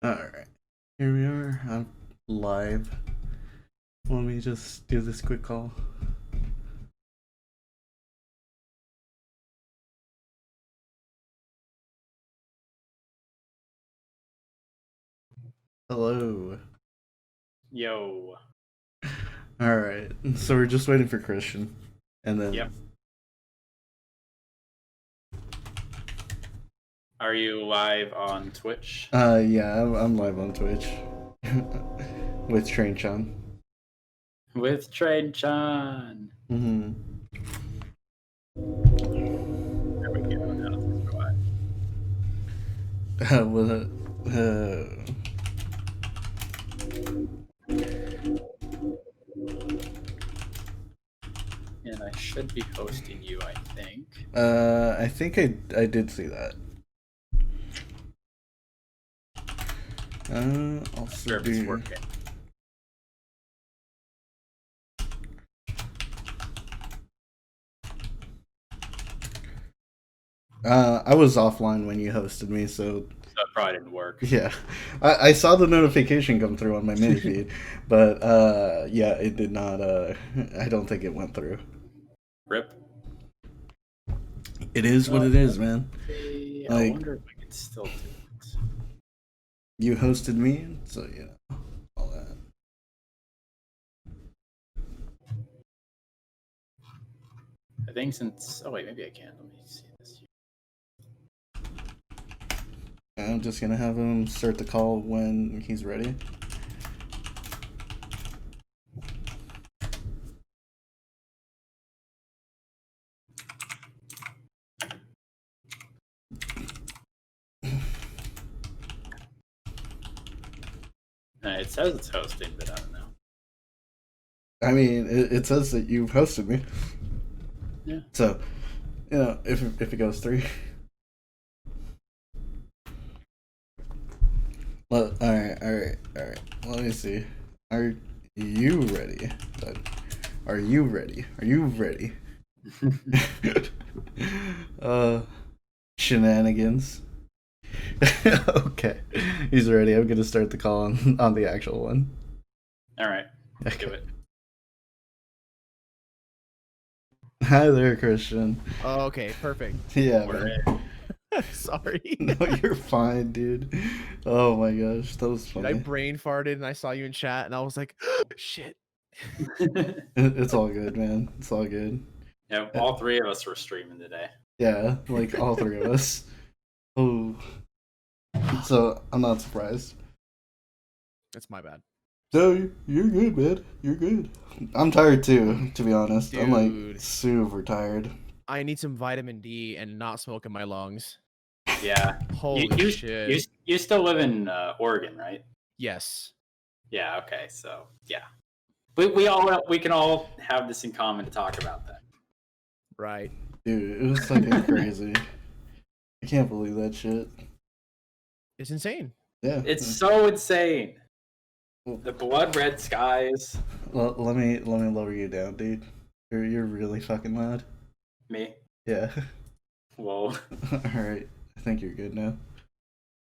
Alright, here we are. I'm live. Let me just do this quick call. Hello. Yo. Alright, so we're just waiting for Christian. And then. Yep. Are you live on Twitch? Yeah, I'm live on Twitch. With Train Chan. With Train Chan. Mm-hmm. There we go. Now it's live. With it. And I should be hosting you, I think. I think I did see that. Also Sure if it's working. I was offline when you hosted me, so So it probably didn't work. yeah, I saw the notification come through on my mini feed, but yeah, it did not. I don't think it went through. Rip. It is what it is, man. I Like, wonder if I can still do it. you hosted me, so you know all that. I think since. Oh, wait, maybe I can. Let me see this. I'm just gonna have him start the call when he's ready. It says it's hosting, but I don't know. I mean, it says that you've hosted me. Yeah. So, you know, if it goes through. Well, all right. Let me see. Are you ready? Are you ready? Are you ready? Shenanigans. Okay, he's ready. I'm gonna start the call on the actual one. All right. Okay. Do it. Hi there, Christian. Oh, okay, perfect. Yeah, We're man. in. Sorry. No, you're fine, dude. Oh my gosh, that was Dude, I funny. brain farted and I saw you in chat and I was like, shit. It's all good, man. It's all good. Yeah, all three of us were streaming today. Yeah, like all three of us. Oh, so I'm not surprised. That's my bad. So you're good, man. You're good. I'm tired too, to be honest. I'm like Dude. super tired. I need some vitamin D and not smoke in my lungs. Yeah. Holy shit. You still live in Oregon, right? Yes. Yeah. Okay. So yeah, we can all have this in common to talk about that. Right. Dude, it was fucking crazy. I can't believe that shit. It's insane. Yeah. It's so insane. The blood red skies. Let me lower you down, dude. You're really fucking loud. Me. Yeah. Whoa. All right. I think you're good now.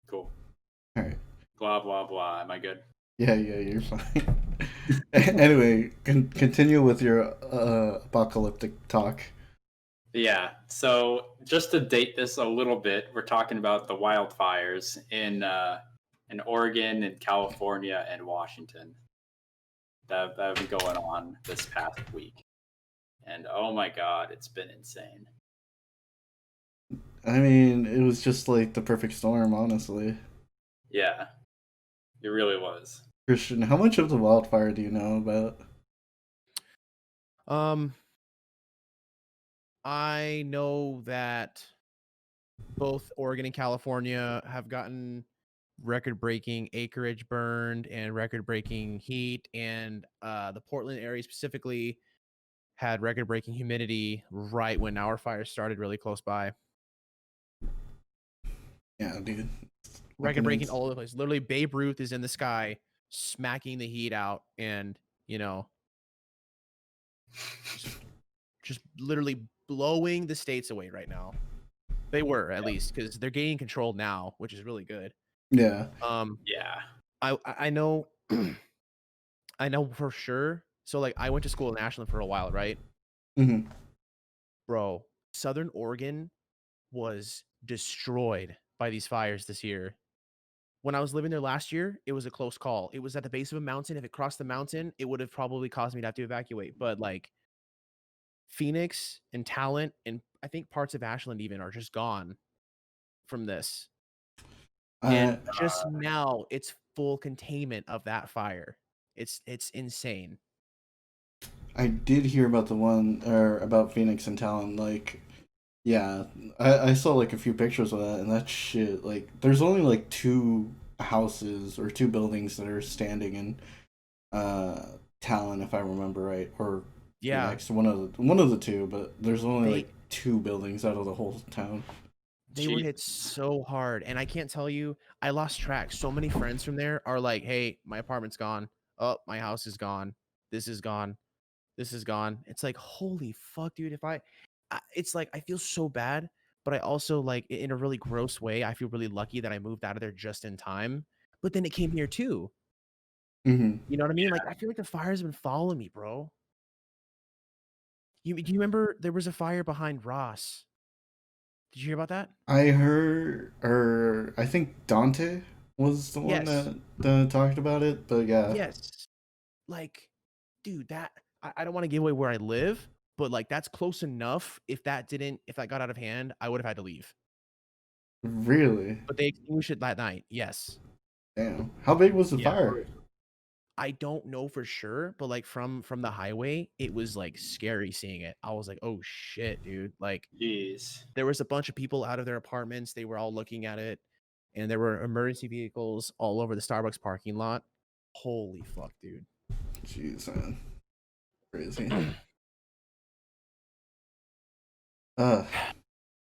Cool. All right. Blah blah blah. Am I good? Yeah, you're fine. Anyway, continue with your apocalyptic talk. Yeah. So just to date this a little bit, we're talking about the wildfires in Oregon and California and Washington that have been going on this past week. And oh my god, it's been insane. I mean, it was just like the perfect storm, honestly. Yeah, it really was. Christian, how much of the wildfire do you know about? I know that both Oregon and California have gotten record-breaking acreage burned and record-breaking heat, and the Portland area specifically had record-breaking humidity right when our fire started really close by. Yeah, dude. Record-breaking all over the place. Literally, Babe Ruth is in the sky smacking the heat out and, you know, just literally blowing the states away right now. They were, at least, because they're gaining control now, which is really good. Yeah. Yeah. I know I know for sure. So like I went to school in Ashland for a while, right? Hmm. Bro, Southern Oregon was destroyed by these fires this year. When I was living there last year, it was a close call. It was at the base of a mountain. If it crossed the mountain, it would have probably caused me to have to evacuate. But like Phoenix and Talent and I think parts of Ashland even are just gone from this. I And just now it's full containment of that fire. It's insane. I did hear about the one or about Phoenix and Talon. Like, yeah, I saw like a few pictures of that, and that shit. Like, there's only like two houses or two buildings that are standing in Talon, if I remember right, or Yeah. Phoenix, one of the two. But there's only They like two buildings out of the whole town. they were hit so hard. And I can't tell you, I lost track. So many friends from there are like, hey, my apartment's gone. Oh, my house is gone. This is gone. This is gone. It's like, holy fuck, dude. It's like, I feel so bad, but I also like in a really gross way, I feel really lucky that I moved out of there just in time. But then it came here too. Hmm. You know what I mean? Like, I feel like the fires have been following me, bro. Do you remember there was a fire behind Ross? Did you hear about that? I heard, or I think Dante was the one Yes. that talked about it. But yeah, Yes. Like, dude, I don't want to give away where I live, but like that's close enough. If that got out of hand, I would have had to leave. really, But they extinguished it that night. Yes. damn. How big was the Yeah. fire? I don't know for sure, but like from the highway, it was like scary seeing it. I was like, "Oh shit, dude." Like Jeez. there was a bunch of people out of their apartments. They were all looking at it, and there were emergency vehicles all over the Starbucks parking lot. Holy fuck, dude. Jeez, man, crazy. Uh,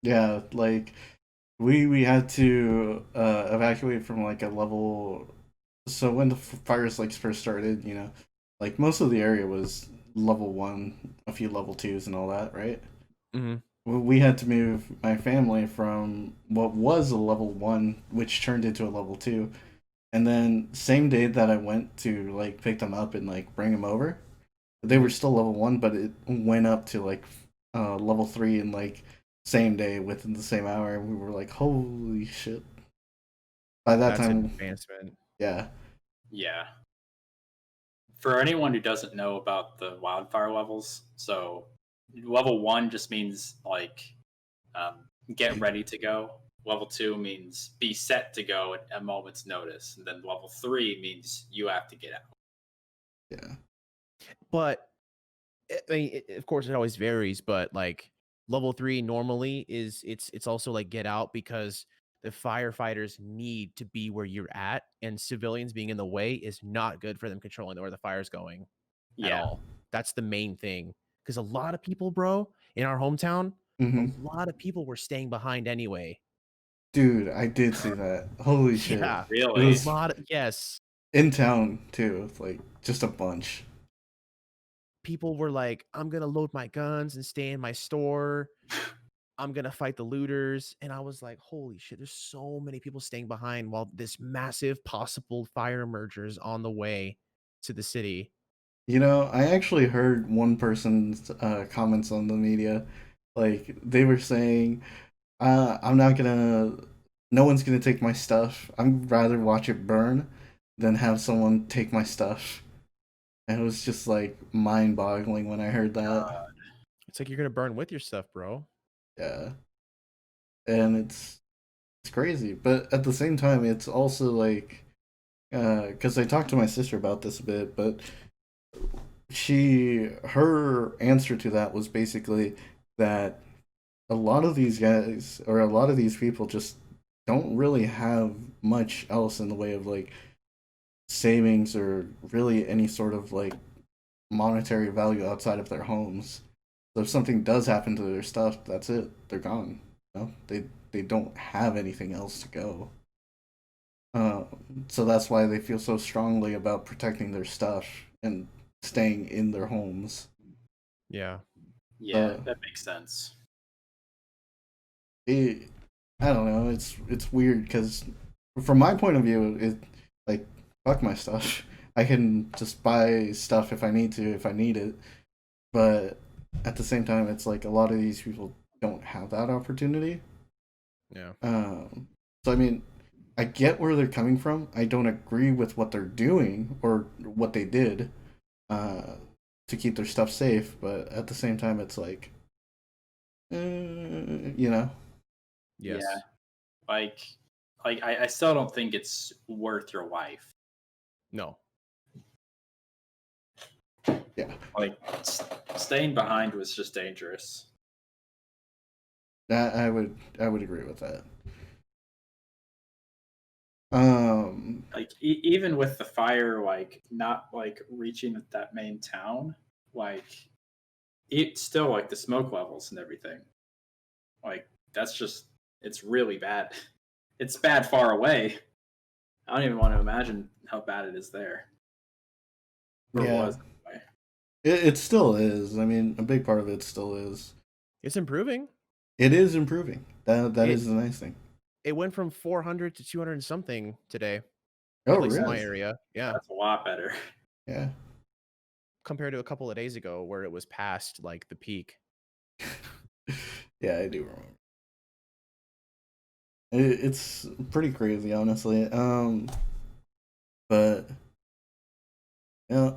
yeah, like we had to evacuate from like a level. So when the fires like first started, like most of the area was level one, a few level twos, and all that, right? Mhm. We had to move my family from what was a level one, which turned into a level two, and then same day that I went to like pick them up and like bring them over, they were Mhm. still level one, but it went up to like level three in like same day within the same hour, and we were like, holy shit! By that That's an time, advancement. yeah. Yeah. For anyone who doesn't know about the wildfire levels, so level one just means like get ready to go. Level two means be set to go at a moment's notice. And then level three means you have to get out. Yeah. But I mean, of course, it always varies. But like level 3 normally it's also like get out because the firefighters need to be where you're at, and civilians being in the way is not good for them controlling where the fire's going at Yeah. all. That's the main thing. Because a lot of people, bro, in our hometown, a Hmm. lot of people were staying behind anyway. Dude, I did see that. Holy shit! Yeah, It a Really? was lot. Yes, in town too, like just a bunch. people were like, "I'm gonna load my guns and stay in my store. I'm gonna fight the looters." And I was like, holy shit, there's so many people staying behind while this massive possible fire emerger is on the way to the city. I actually heard one person's comments on the media, like they were saying, I'm not gonna. No one's gonna take my stuff. I'd rather watch it burn than have someone take my stuff." And it was just like mind-boggling when I heard that. It's like you're gonna burn with your stuff, bro. Yeah, and it's crazy, but at the same time, it's also like, because I talked to my sister about this a bit, but her answer to that was basically that a lot of these guys or a lot of these people just don't really have much else in the way of like savings or really any sort of like monetary value outside of their homes. So if something does happen to their stuff, that's it. They're gone. They don't have anything else to go. Uh, so that's why they feel so strongly about protecting their stuff and staying in their homes. Yeah. Yeah, Uh, that makes sense. it, I don't know. It's weird because from my point of view, it like fuck my stuff. I can just buy stuff if I need to, if I need it. But at the same time, it's like a lot of these people don't have that opportunity. Yeah. So I mean, I get where they're coming from. I don't agree with what they're doing or what they did uh, to keep their stuff safe, but at the same time, it's like, you know, Yeah, Yes. like I still don't think it's worth your life. No. yeah, Like staying behind was just dangerous. that I would agree with that. Um, Like even with the fire, like not like reaching that main town, like it's still like the smoke levels and everything. Like that's just it's really bad. It's bad far away. I don't even want to imagine how bad it is there. Or yeah, was anyway. it still is. I mean, a big part of it still is. It's improving. It is improving. That It is the nice thing. it went from 400 to 200 and something today, Oh, at least in my really? area. Yeah. That's a lot better. Yeah. Compared to a couple of days ago where it was past like the peak. Yeah, I do remember. It's pretty crazy, honestly. But yeah,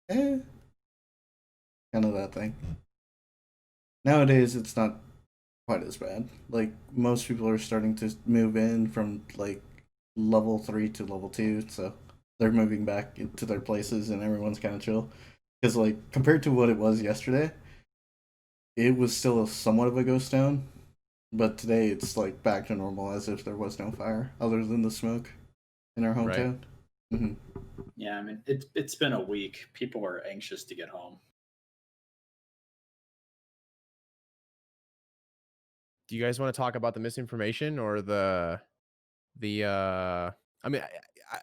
eh, kind of that thing. Nowadays, it's not quite as bad. Like most people are starting to move in from like level 3 to level 2, so they're moving back into their places, and everyone's kind of chill. Because like compared to what it was yesterday, it was still somewhat of a ghost town, but today it's like back to normal as if there was no fire other than the smoke in our Right. hometown. Hmm. Yeah, I mean it's been a week. People are anxious to get home. Do you guys want to talk about the misinformation or the I mean I,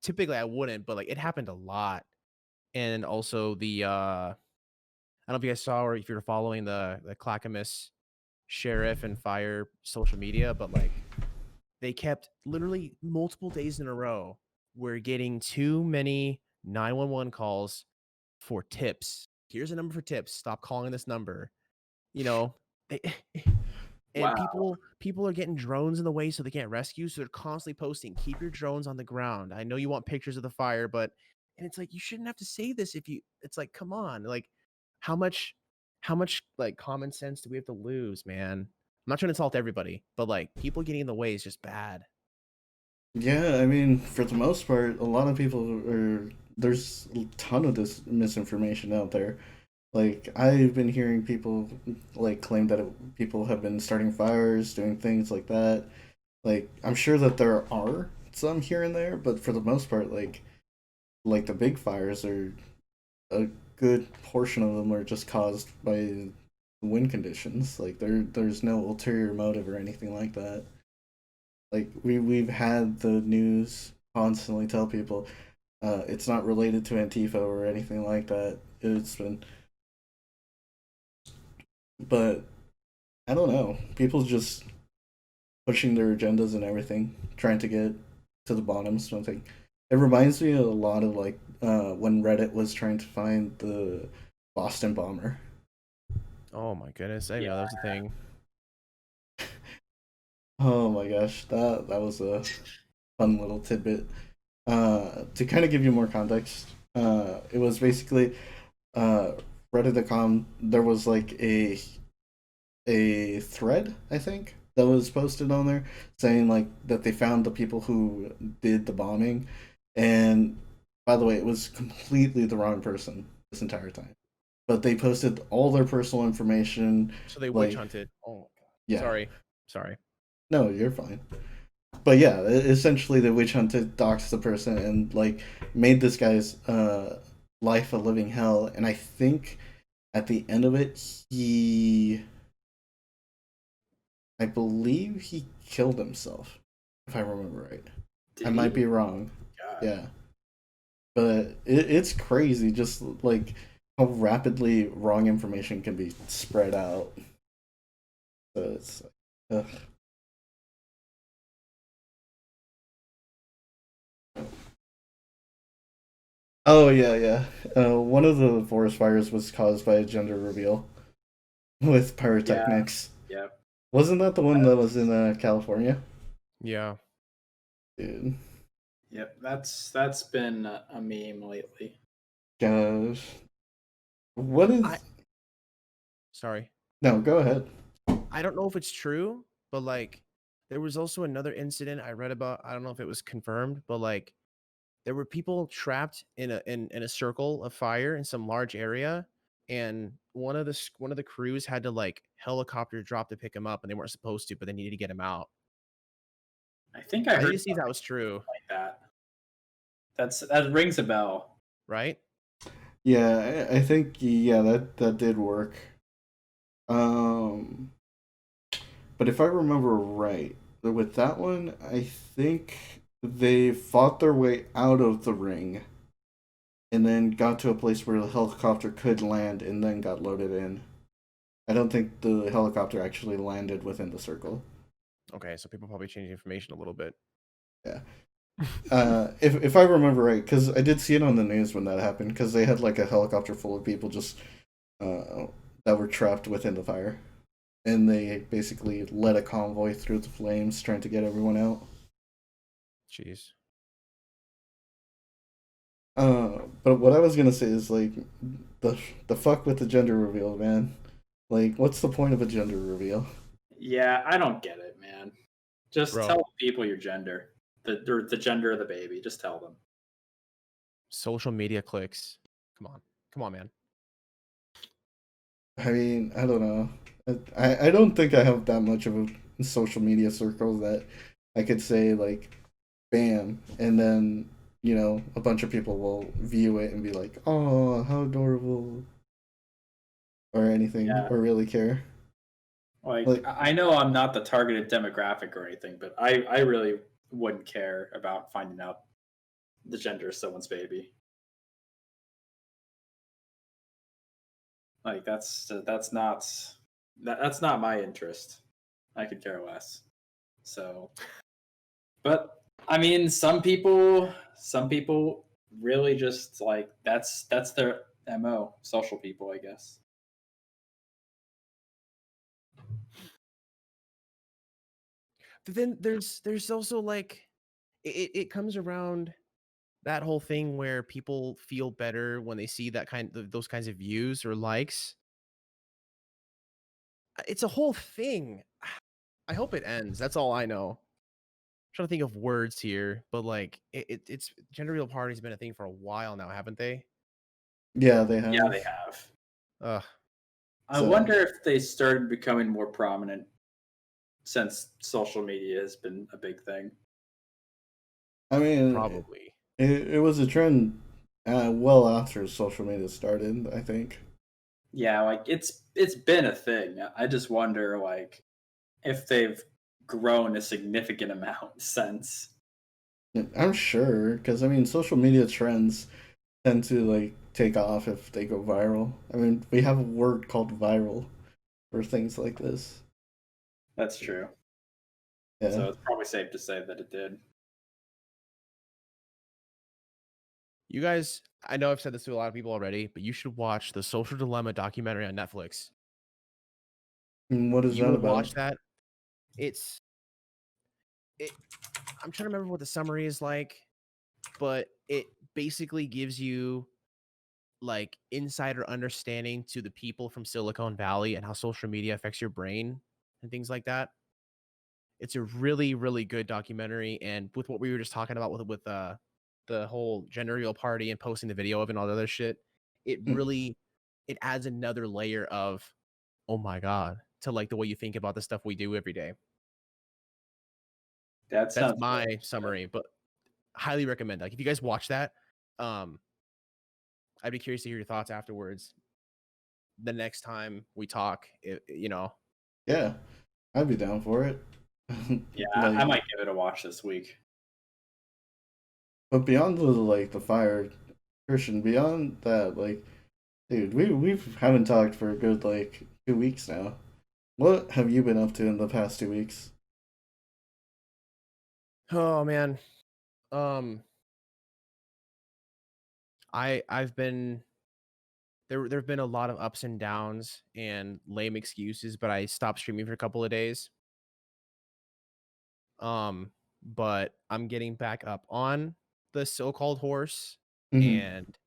typically I wouldn't, but like it happened a lot. And also I don't know if you guys saw or if you're following the Clackamas sheriff and fire social media, but like they kept literally multiple days in a row. We're getting too many 911 calls for tips. Here's a number for tips. Stop calling this number. You know, and Wow. people are getting drones in the way so they can't rescue. So they're constantly posting, keep your drones on the ground. I know you want pictures of the fire, but and it's like you shouldn't have to say this if you it's like, come on. Like how much like common sense do we have to lose, man? I'm not trying to insult everybody, but like people getting in the way is just bad. Yeah, I mean, for the most part, a lot of people are. There's a ton of this misinformation out there. Like I've been hearing people like claim that people have been starting fires, doing things like that. Like I'm sure that there are some here and there, but for the most part, like the big fires are a good portion of them are just caused by wind conditions. Like there's no ulterior motive or anything like that. Like we've had the news constantly tell people it's not related to Antifa or anything like that. It's been, but I don't know. People just pushing their agendas and everything, trying to get to the bottom. Something. It reminds me a lot of like when Reddit was trying to find the Boston bomber. Oh my goodness. I didn't Yeah. know that was a thing. Oh my gosh, that was a fun little tidbit. To kind of give you more context, it was basically uh, Reddit.com. There was like a thread, I think, that was posted on there saying like that they found the people who did the bombing, and by the way, it was completely the wrong person this entire time. But they posted all their personal information, So they witch like hunted. Oh, yeah, sorry. Sorry. no, you're fine. But yeah, essentially the witch hunted, doxed the person, and like made this guy's life a living hell. And I think at the end of it, I believe he killed himself, if I remember right. I Did might he? be wrong. God. Yeah, but it's crazy, just like how rapidly wrong information can be spread out. So it's like, ugh. Oh yeah, yeah. One of the forest fires was caused by a gender reveal with Yeah, pyrotechnics. yeah, Wasn't that the one that was in California? Yeah. Dude, yep. That's been a meme lately. gosh, what I is? sorry. No, go ahead. I don't know if it's true, but like there was also another incident I read about. I don't know if it was confirmed, but like there were people trapped in a circle of fire in some large area, and one of the crews had to like helicopter drop to pick him up, and they weren't supposed to, but they needed to get him out. I think I I need heard to see if that something was true, like that. That rings a bell. right? Yeah, I think yeah that did work. Um, but if I remember right, with that one, I think they fought their way out of the ring and then got to a place where the helicopter could land and then got loaded in. I don't think the helicopter actually landed within the circle. Okay, so people probably changed the information a little bit. Yeah. If I remember right, because I did see it on the news when that happened, because they had like a helicopter full of people just uh, that were trapped within the fire, and they basically led a convoy through the flames, trying to get everyone out. Jeez. But what I was gonna say is like the the fuck with the gender reveal, man. Like, what's the point of a gender reveal? Yeah, I don't get it, man. Just Bro, tell people your gender, the gender of the baby. Just tell them. social media clicks. Come on. Come on, man. I mean, I don't know. I don't think I have that much of a social media circle that I could say like, bam, and then a bunch of people will view it and be like, oh, how adorable, or anything, Yeah, or really care. like Like, I know I'm not the targeted demographic or anything, but I really wouldn't care about finding out the gender of someone's baby. Like that's not my interest. I could care less. So, but I mean, some people really just like that's their mo. Social people, I guess. But then there's also like it comes around that whole thing where people feel better when they see those kinds of views or likes. It's a whole thing. I hope it ends. That's all I know. I'm trying to think of words here, but like it's gender real party's been a thing for a while now, haven't they? yeah, they Yeah, have. they have. Ugh, I So, wonder if they started becoming more prominent since social media has been a big thing. I mean, probably. it was a trend well after social media started, I think. Yeah, like it's been a thing. I just wonder like if they've grown a significant amount since. I'm sure, because I mean, social media trends tend to like take off if they go viral. I mean, we have a word called viral for things like this. That's true. Yeah. So it's probably safe to say that it did. You guys, I know I've said this to a lot of people already, but you should watch the Social Dilemma documentary on Netflix. And what is You that will about? watch that. It's it I'm trying to remember what the summary is like, but it basically gives you like insider understanding to the people from Silicon Valley and how social media affects your brain and things like that. It's a really, really good documentary. And with what we were just talking about with the whole gender reveal party and posting the video of it and all the other shit, it Hmm. really it adds another layer of oh my god to like the way you think about the stuff we do every day. That That's sounds really my good. summary, but highly recommend. Like if you guys watch that, um, I'd be curious to hear your thoughts afterwards. The next time we talk, Yeah, I'd be down for it. Yeah, I Like, might give it a watch this week. but beyond the fire, Christian, beyond that, like, dude, we haven't talked for a good like 2 weeks now. What have you been up to in the past 2 weeks? oh man, um, I've been there've been a lot of ups and downs and lame excuses, but I stopped streaming for a couple of days. But I'm getting back up on the so-called horse, Hmm. and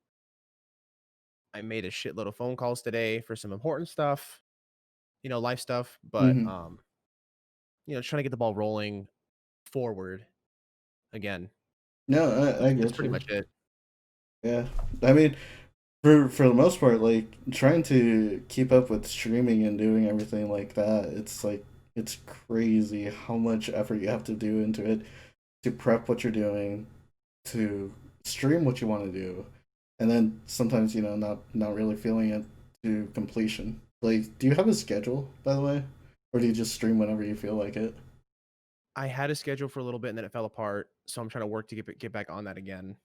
I made a shitload of phone calls today for some important stuff, life stuff, but Hmm. trying to get the ball rolling forward again. No, I That's get pretty you. much it. Yeah, I mean, for the most part, like trying to keep up with streaming and doing everything like that, it's like it's crazy how much effort you have to do into it to prep what you're doing, to stream what you want to do, and then sometimes not really feeling it to completion. Like, do you have a schedule, by the way, or do you just stream whenever you feel like it? I had a schedule for a little bit and then it fell apart, so I'm trying to work to get back on that again.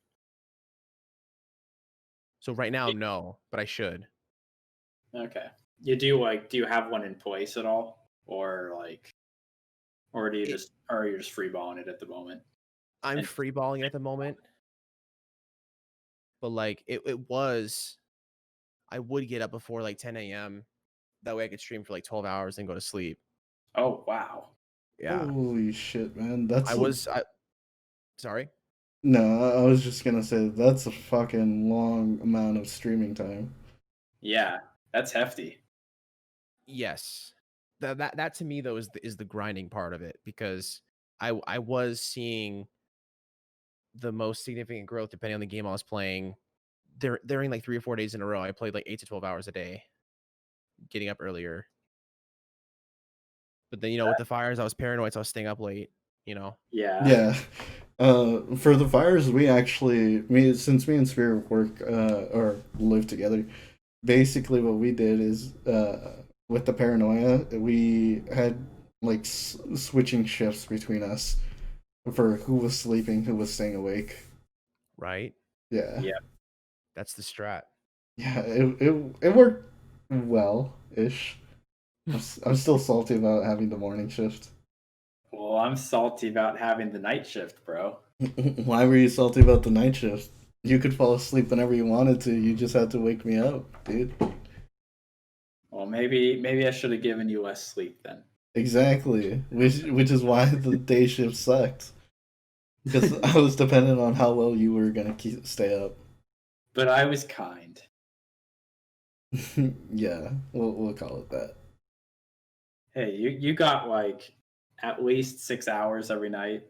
So right now, no, but I should. Okay. You do do you have one in place at all, or or do you It, just, or are you just freeballing it at the moment? I'm And freeballing it at the moment, but like it was, I would get up before like 10 a.m. That way I could stream for like 12 hours and go to sleep. oh wow, Yeah, Holy shit, man! I sorry. No, I was just gonna say that's a fucking long amount of streaming time. yeah, that's hefty. Yes. That to me though is the grinding part of it, because I was seeing the most significant growth depending on the game I was playing. During like 3 or 4 days in a row, I played like 8 to 12 hours a day, getting up earlier. But then with the fires, I was paranoid, so I was staying up late. You know. Yeah, Yeah. For the fires, we actually, since me and Spirit work or live together, basically what we did is with the paranoia, we had like switching shifts between us for who was sleeping, who was staying awake. Right. Yeah, yeah. That's the strat. yeah, it worked well ish. I'm still salty about having the morning shift. Well, I'm salty about having the night shift, bro. Why were you salty about the night shift? You could fall asleep whenever you wanted to. You just had to wake me up, dude. Well, maybe I should have given you less sleep then. Exactly. Which is why the day shift sucked. Because I was dependent on how well you were gonna stay up. But I was kind. Yeah, we'll call it that. Hey, you got like at least 6 hours every night.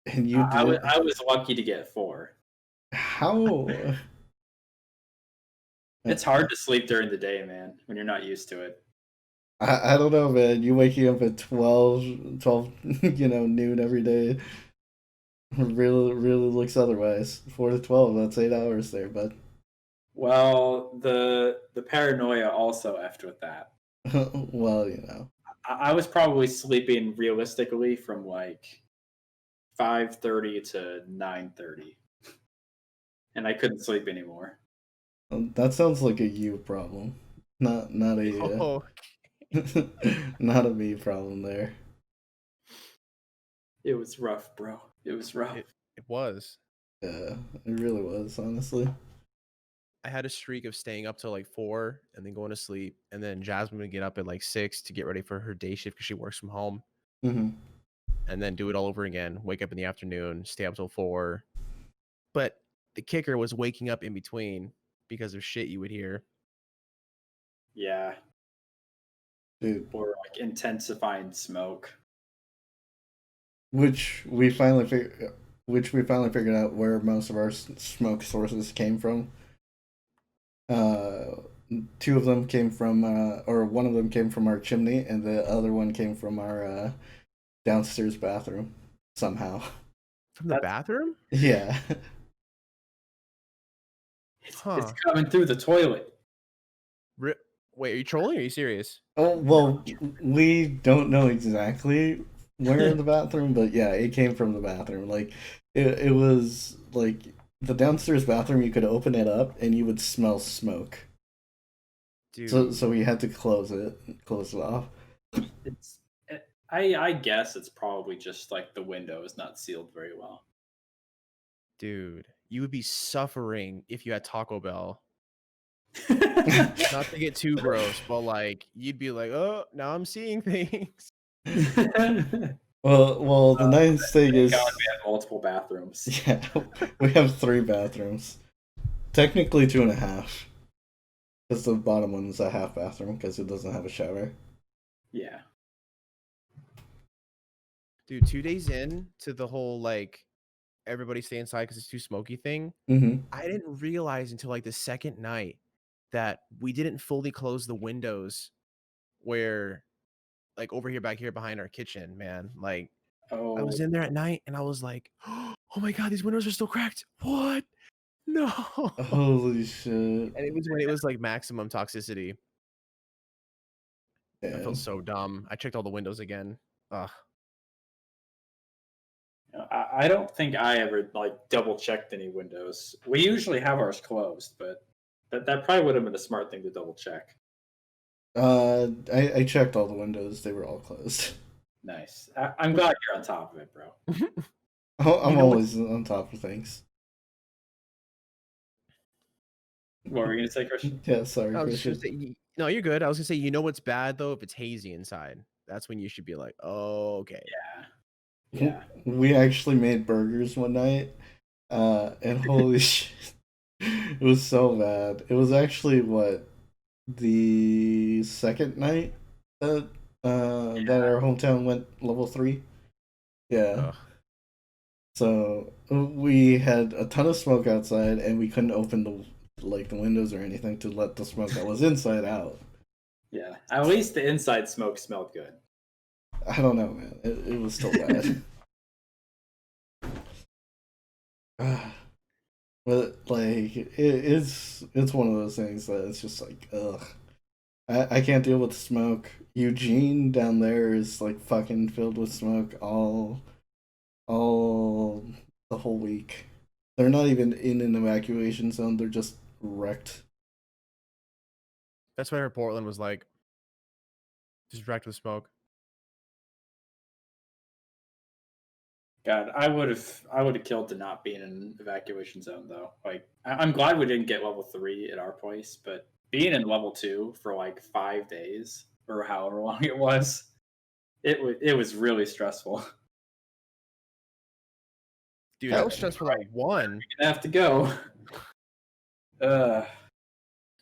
And you did I was lucky to get 4. how? It's hard to sleep during the day, man, when you're not used to it. I don't know, man. You waking up at 12, noon every day. Really looks otherwise. 4 to 12. That's 8 hours there, bud. Well, the paranoia also effed with that. Well. I was probably sleeping realistically from like 5:30 to 9:30, and I couldn't sleep anymore. That sounds like a you problem, not a Oh, not a me problem there. It was rough, bro. It was rough. it was. Yeah, it really was, honestly. I had a streak of staying up till like 4 and then going to sleep, and then Jasmine would get up at like 6 to get ready for her day shift because she works from home, Hmm. and then do it all over again. Wake up in the afternoon, stay up till 4. But the kicker was waking up in between because of shit you would hear. Yeah, Dude, or like intensifying smoke. which we finally figured out where most of our smoke sources came from. Uh, Two of them came from, or one of them came from our chimney, and the other one came from our downstairs bathroom. Somehow, From the That's bathroom? yeah. it's Huh. coming through the toilet. Ri Wait, are you trolling or are you serious? Oh well, we don't know exactly where in the bathroom, but yeah, it came from the bathroom. Like it was like the downstairs bathroom. You could open it up and you would smell smoke. So Dude, we had to close it off. It's I guess it's probably just like the window is not sealed very well. dude. you would be suffering if you had Taco Bell. Not to get too gross, but like you'd be like, oh, now I'm seeing things. Well, the nice thing Thank is, God we have multiple bathrooms. yeah, we have 3 bathrooms. Technically 2.5. Because the bottom one is a half bathroom because it doesn't have a shower. Yeah. Dude, 2 days in to the whole like everybody stay inside because it's too smoky thing. Mm-hmm. I didn't realize until like the second night that we didn't fully close the windows where like over here back here behind our kitchen, man. Like I Oh, was in there at night and I was like, oh my god, these windows are still cracked. What? No. Holy shit. And it was when it was like maximum toxicity. I Yeah. felt so dumb. I checked all the windows again. Ugh. I don't think I ever like double checked any windows. We usually have ours closed, but that probably would have been a smart thing to double check. I checked all the windows. They were all closed. Nice. I'm glad you're on top of it, bro. I'm You know always on top of things. What were you gonna say, Christian? Yeah, sorry, I was just gonna Christian. say, no, you're good. I was gonna say, you know what's bad though? If it's hazy inside, that's when you should be like, oh, okay. Yeah. We actually made burgers one night, and holy shit, it was so bad. It was actually the second night that that our hometown went level 3. Yeah. Ugh. So we had a ton of smoke outside, and we couldn't open the windows or anything to let the smoke that was inside out. Yeah. At least the inside smoke smelled good. I don't know, man. It was still bad. But like it's one of those things that it's just like ugh. I can't deal with smoke. Eugene down there is like fucking filled with smoke all the whole week. They're not even in an evacuation zone. They're just wrecked. That's why her Portland was like just wrecked with smoke. God, I would have killed to not be in an evacuation zone though. Like I'm glad we didn't get level 3 at our place, but being in level 2 for like 5 days or however long it was, it was really stressful. Dude, I was stressful at 1. I have to go.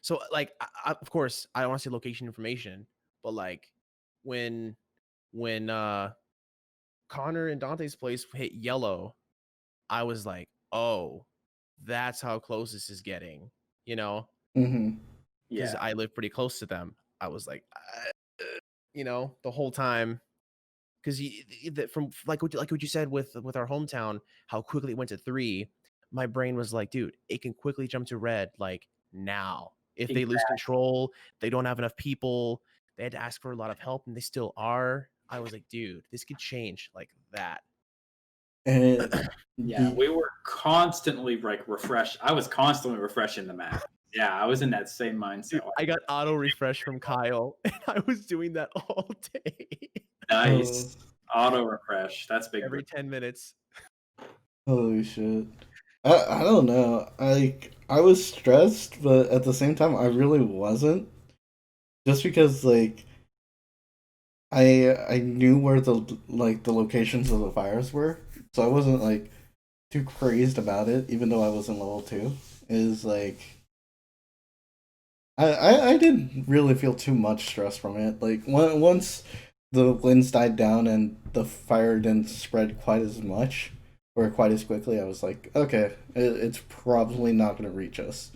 So like, of course, I don't want to say location information, but like when Connor and Dante's place hit yellow, I was like, oh, that's how close this is getting, you know? Mm-hmm. Because Yeah. I live pretty close to them. I was like, the whole time. Because from like what you said with our hometown, how quickly it went to 3, my brain was like, dude, it can quickly jump to red like now. If they lose control, they don't have enough people. They had to ask for a lot of help, and they still are. I was like, dude, this could change like that. And Yeah, we were constantly like refresh. I was constantly refreshing the map. Yeah, I was in that same mindset. Dude, I got auto refresh from Kyle, and I was doing that all day. Nice. Auto refresh. That's big. Every 10 minutes. holy shit. I don't know. I was stressed, but at the same time I really wasn't. Just because like I knew where the locations of the fires were, so I wasn't like too crazed about it, even though I was in level 2. Is like I didn't really feel too much stress from it. Like once the winds died down and the fire didn't spread quite as much or quite as quickly, I was like, okay, it's probably not going to reach us.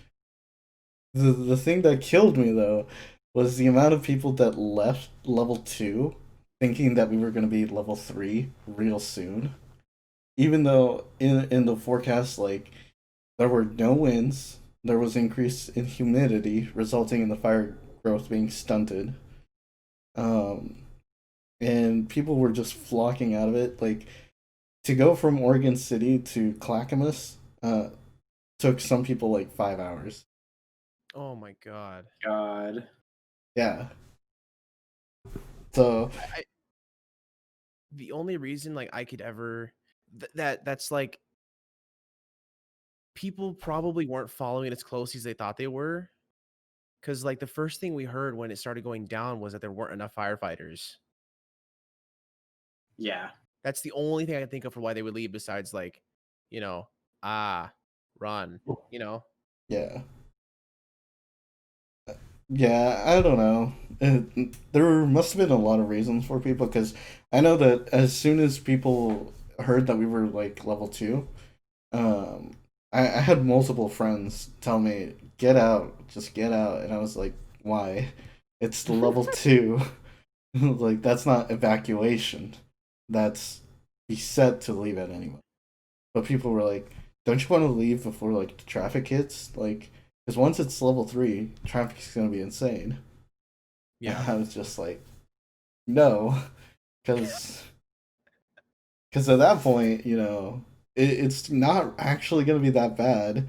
The thing that killed me though was the amount of people that left level 2 thinking that we were going to be level 3 real soon. Even though in the forecast, like, there were no winds, there was increase in humidity, resulting in the fire growth being stunted. And people were just flocking out of it. Like, to go from Oregon City to Clackamas took some people like 5 hours. Oh my god. God. Yeah. So The only reason like I could ever that's like people probably weren't following it as closely as they thought they were. Because like the first thing we heard when it started going down was that there weren't enough firefighters. Yeah. That's the only thing I can think of for why they would leave, besides like, you know, run, you know. Yeah. Yeah, I don't know. There must have been a lot of reasons for people because I know that as soon as people heard that we were like level two, um, I had multiple friends tell me, "Get out, just get out," and I was like, "Why? It's level two. Like that's not evacuation. That's be set to leave at any." But people were like, "Don't you want to leave before like the traffic hits? Like, because once it's level three, traffic's gonna be insane." Yeah. And I was just like, "No," because at that point, it's not actually gonna be that bad.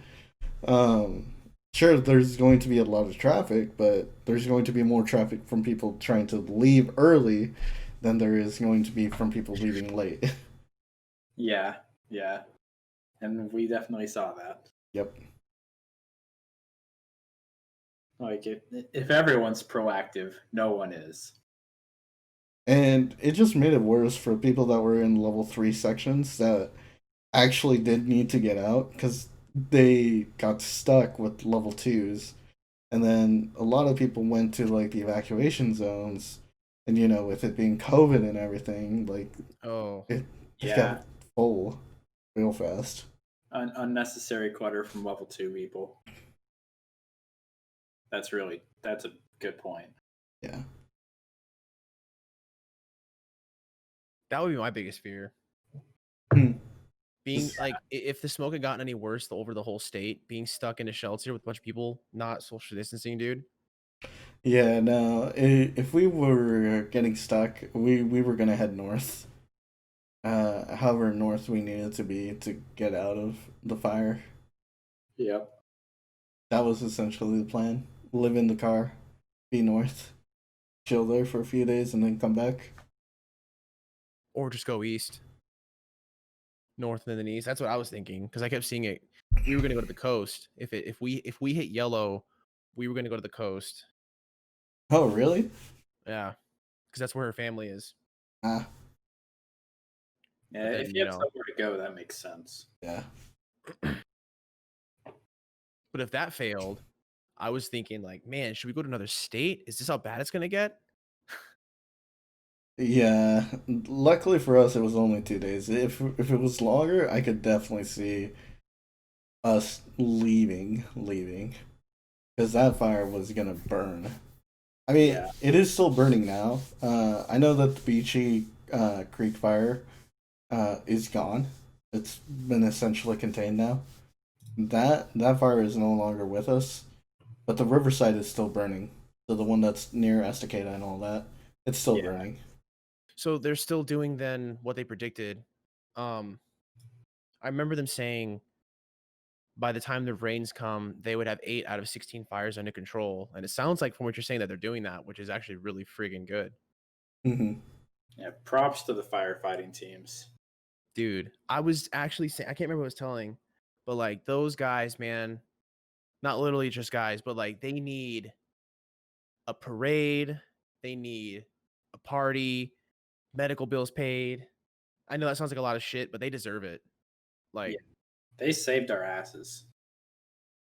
Um, sure, there's going to be a lot of traffic, but there's going to be more traffic from people trying to leave early than there is going to be from people leaving late. Yeah. Yeah. And we definitely saw that. Yep. Like if everyone's proactive, no one is. And it just made it worse for people that were in level three sections that actually did need to get out because they got stuck with level twos. And then a lot of people went to like the evacuation zones. And with it being COVID and everything, like Oh, it Yeah. got full real fast. Unnecessary clutter from level 2 people. That's a good point. Yeah. that would be my biggest fear. Hmm. Being like, if the smoke had gotten any worse over the whole state, being stuck in a shelter with a bunch of people not social distancing, dude. Yeah, no. If we were getting stuck, we were gonna head north. However north we needed to be to get out of the fire. Yep. That was essentially the plan. Live in the car, be north, chill there for a few days, and then come back. Or just go east, north, and then east. That's what I was thinking because I kept seeing it. We were gonna go to the coast. If we hit yellow, we were gonna go to the coast. Oh, really? Yeah, because that's where her family is. Ah, Yeah, But if then you have somewhere to go, that makes sense. yeah. but if that failed, I was thinking like, man, should we go to another state? Is this how bad it's gonna get? Yeah. Luckily for us, it was only 2 days. If it was longer, I could definitely see us leaving, because that fire was gonna burn. I mean, Yeah. it is still burning now. I know that the Beachy Creek fire is gone. It's been essentially contained now. That fire is no longer with us, but the riverside is still burning. So the one that's near Estacada and all that, it's still Yeah. burning. So they're still doing then what they predicted. Um, I remember them saying by the time the rains come, they would have 8 out of 16 fires under control. And it sounds like from what you're saying that they're doing that, which is actually really friggin' good. Hmm. Yeah. Props to the firefighting teams. Dude, I was actually saying, I can't remember what I was telling, but like those guys, man, not literally just guys, but like they need a parade, they need a party, medical bills paid. I know that sounds like a lot of shit, but they deserve it. Yeah. Like, They saved our asses.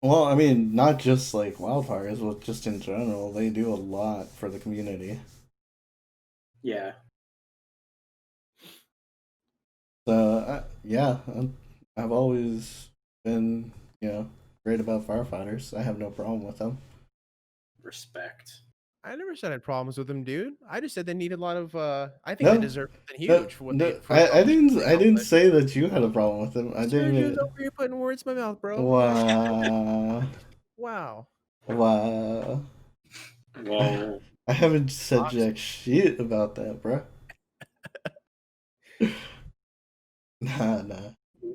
Well, I mean, not just like wildfires, but just in general, they do a lot for the community. Yeah. So yeah, I've always been great about firefighters. I have no problem with them. Respect. I never said I had problems with them, dude. I just said they needed a lot of I think they No, deserve something no, huge for what they no. for accomplishments they I didn't accomplished. say that you had a problem with them. I didn't Sergio's even. over here putting words in my mouth, bro. Wow, Wow. wow. Whoa. I haven't said Ox- jack shit about that, bro. Nah, nah.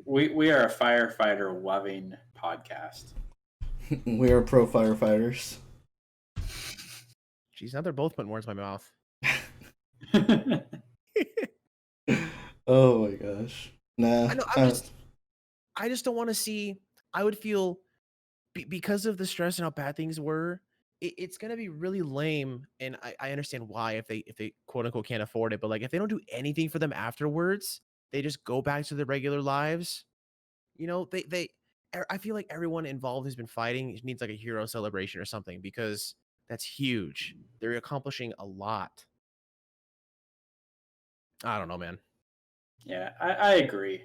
We are a firefighter loving podcast. We are pro firefighters. Jeez, now they're both putting words in my mouth. Oh my gosh. Nah. I know. I just don't want to see. I would feel because of the stress and how bad things were, it's gonna be really lame. And I understand why if they quote unquote can't afford it, but like if they don't do anything for them afterwards, they just go back to their regular lives. You know, I feel like everyone involved who's been fighting needs like a hero celebration or something because that's huge. They're accomplishing a lot. I don't know, man. Yeah, I agree.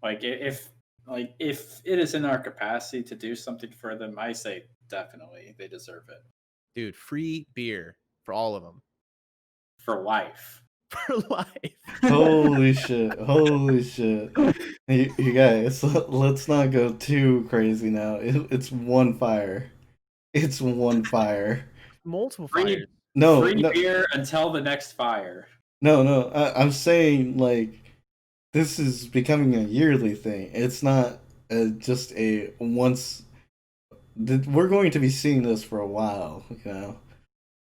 If it is in our capacity to do something for them, I say definitely they deserve it Dude, free beer for all of them for life. for life. Holy shit! Holy shit! You guys, let's not go too crazy now. It's one fire. It's one fire. Multiple Free fires. No, free no, beer until the next fire. no. I'm saying like this is becoming a yearly thing. It's not just a once. We're going to be seeing this for a while. You know,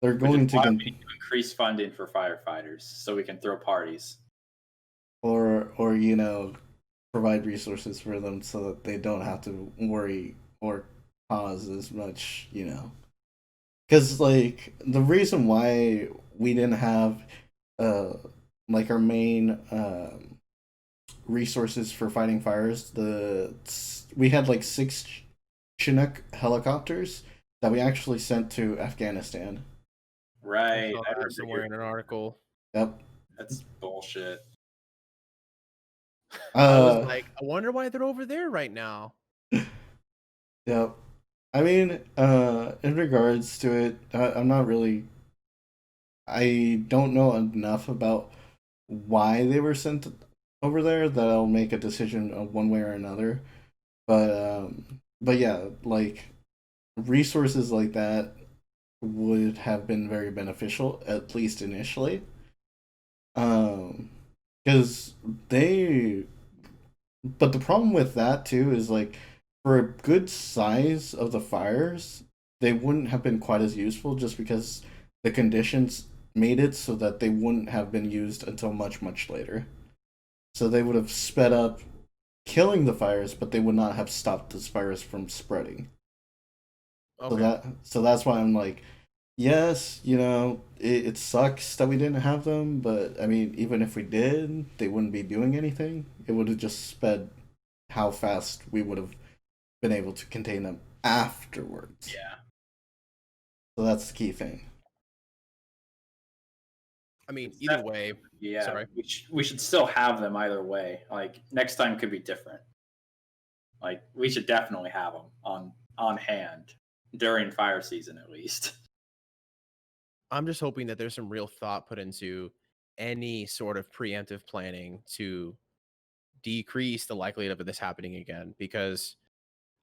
they're Which is going to why we need to increase funding for firefighters so we can throw parties. or you know provide resources for them so that they don't have to worry or cause as much. You know, because like the reason why we didn't have uh like our main resources for fighting fires, the we had like six Chinook helicopters that we actually sent to Afghanistan. I Right. saw I that remember somewhere in an article. Yep. that's bullshit. I was Uh like, I wonder why they're over there right now. yep. I mean, in regards to it, I'm not really I don't know enough about why they were sent over there that I'll make a decision of one way or another. But yeah, like resources like that would have been very beneficial, at least initially. Um, because they, but the problem with that too is like for a good size of the fires, they wouldn't have been quite as useful just because the conditions made it so that they wouldn't have been used until much later. So they would have sped up killing the fires, but they would not have stopped the fires from spreading. Okay. So that's why I'm like, yes, you know, it sucks that we didn't have them, but I mean, even if we did, they wouldn't be doing anything. It would have just sped how fast we would have been able to contain them afterwards. Yeah. So that's the key thing. I mean, It's either definitely, way, yeah, sorry. we should still have them either way. Like next time could be different. Like we should definitely have them on hand during fire season at least. I'm just hoping that there's some real thought put into any sort of preemptive planning to decrease the likelihood of this happening again. Because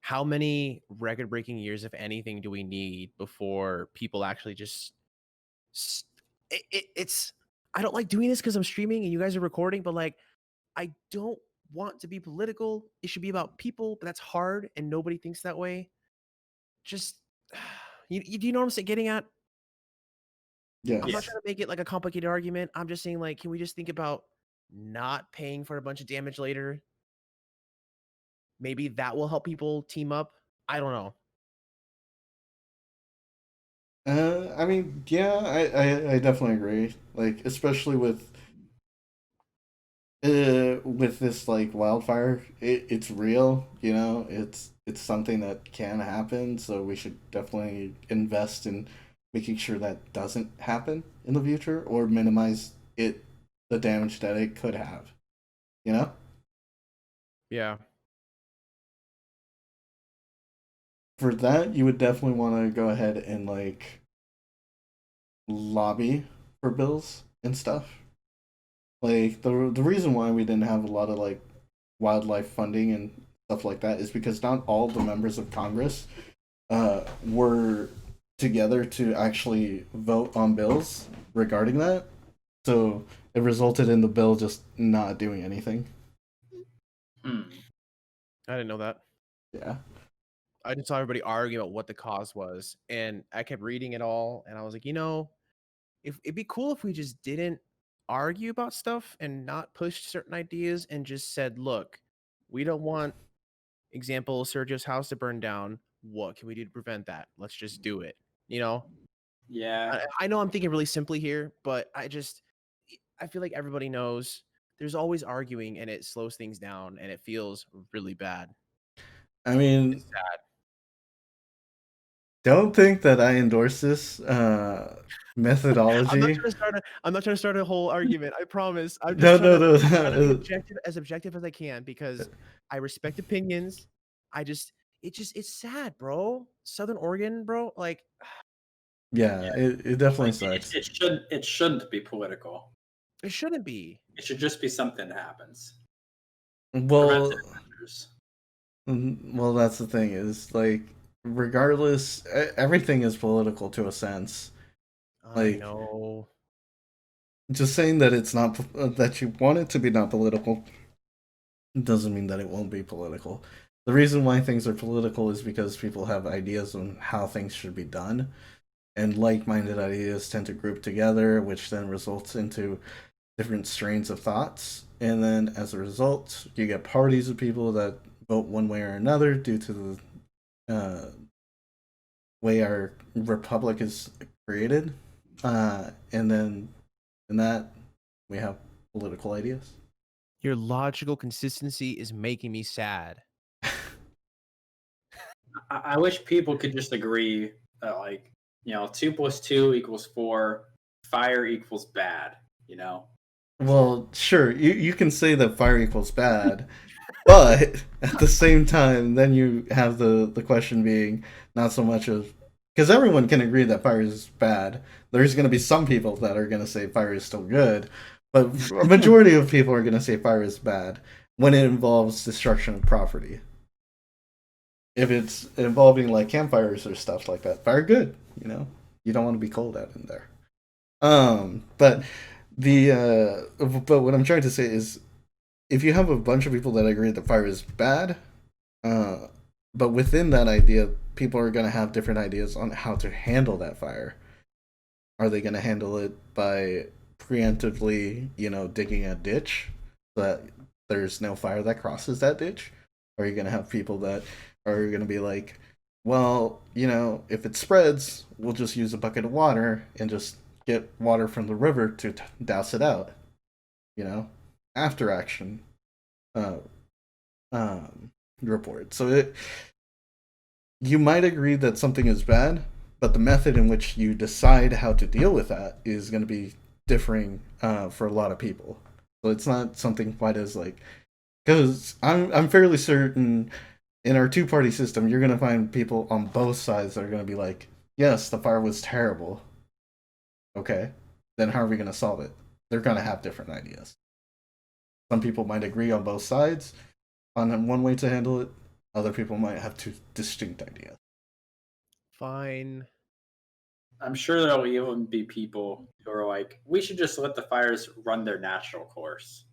how many record breaking years, if anything, do we need before people actually just s- it's I don't like doing this because I'm streaming and you guys are recording, but like I don't want to be political. It should be about people, but that's hard and nobody thinks that way. Just do you know what getting at? I'm not Yeah. Yes. trying to make it like a complicated argument. I'm just saying, like, can we just think about not paying for a bunch of damage later? Maybe that will help people team up. I don't know. I mean, yeah, I definitely agree. Like, especially with this like wildfire, it's real. You know, it's something that can happen. So we should definitely invest in making sure that doesn't happen in the future or minimize the damage that it could have. You know, Yeah. for that you would definitely want to go ahead and like lobby for bills and stuff. Like the reason why we didn't have a lot of like wildlife funding and stuff like that is because not all the members of Congress were together to actually vote on bills regarding that. So it resulted in the bill just not doing anything. Hmm. I didn't know that. Yeah. I just saw everybody argue about what the cause was. And I kept reading it all. And I was like, if it'd be cool if we just didn't argue about stuff and not push certain ideas and just said, look, we don't want Example, Sergio's house to burn down. What can we do to prevent that? Let's just do it. You know, Yeah. I know I'm thinking really simply here, but I feel like everybody knows there's always arguing and it slows things down and it feels really bad. I mean, It's sad. don't think that I endorse this methodology. I'm not trying to start a whole argument. I promise. I'm just No, no, trying to be no. objective as I can because I respect opinions. I just it's sad, bro. Southern Oregon, bro. Like Yeah, it definitely Like sucks. it shouldn't be political. it shouldn't be. It should just be something that happens. Preventive Well, measures. well, that's the thing is like, regardless, everything is political to a sense. I Like, know. just saying that it's not that you want it to be not political doesn't mean that it won't be political. The reason why things are political is because people have ideas on how things should be done, and like-minded ideas tend to group together, which then results into different strains of thoughts. And then as a result, you get parties of people that vote one way or another due to the way our republic is created. And then in that, we have political ideas. Your logical consistency is making me sad. I wish people could just agree that, like, 2 plus 2 equals 4, fire equals bad, you know? Well, sure, you can say that fire equals bad, but at the same time, then you have the question being not so much of, because everyone can agree that fire is bad. There's going to be some people that are going to say fire is still good, but a majority of people are going to say fire is bad when it involves destruction of property. If it's involving like campfires or stuff like that, fire good. You know, you don't want to be cold out in there. But but what I'm trying to say is, if you have a bunch of people that agree that fire is bad, uh, but within that idea, people are going to have different ideas on how to handle that fire. Are they going to handle it by preemptively, digging a ditch so that there's no fire that crosses that ditch? Or are you going to have people that are going to be like, well, if it spreads, we'll just use a bucket of water and just get water from the river to douse it out, after action uh, report. So you might agree that something is bad, but the method in which you decide how to deal with that is going to be differing for a lot of people. So it's not something quite as like, because I'm fairly certain in our two-party system you're going to find people on both sides that are going to be like, yes, the fire was terrible. Okay, then how are we going to solve it? They're going to have different ideas. Some people might agree on both sides on one way to handle it. Other people might have two distinct ideas. Fine. I'm sure there'll even be people who are like, we should just let the fires run their natural course.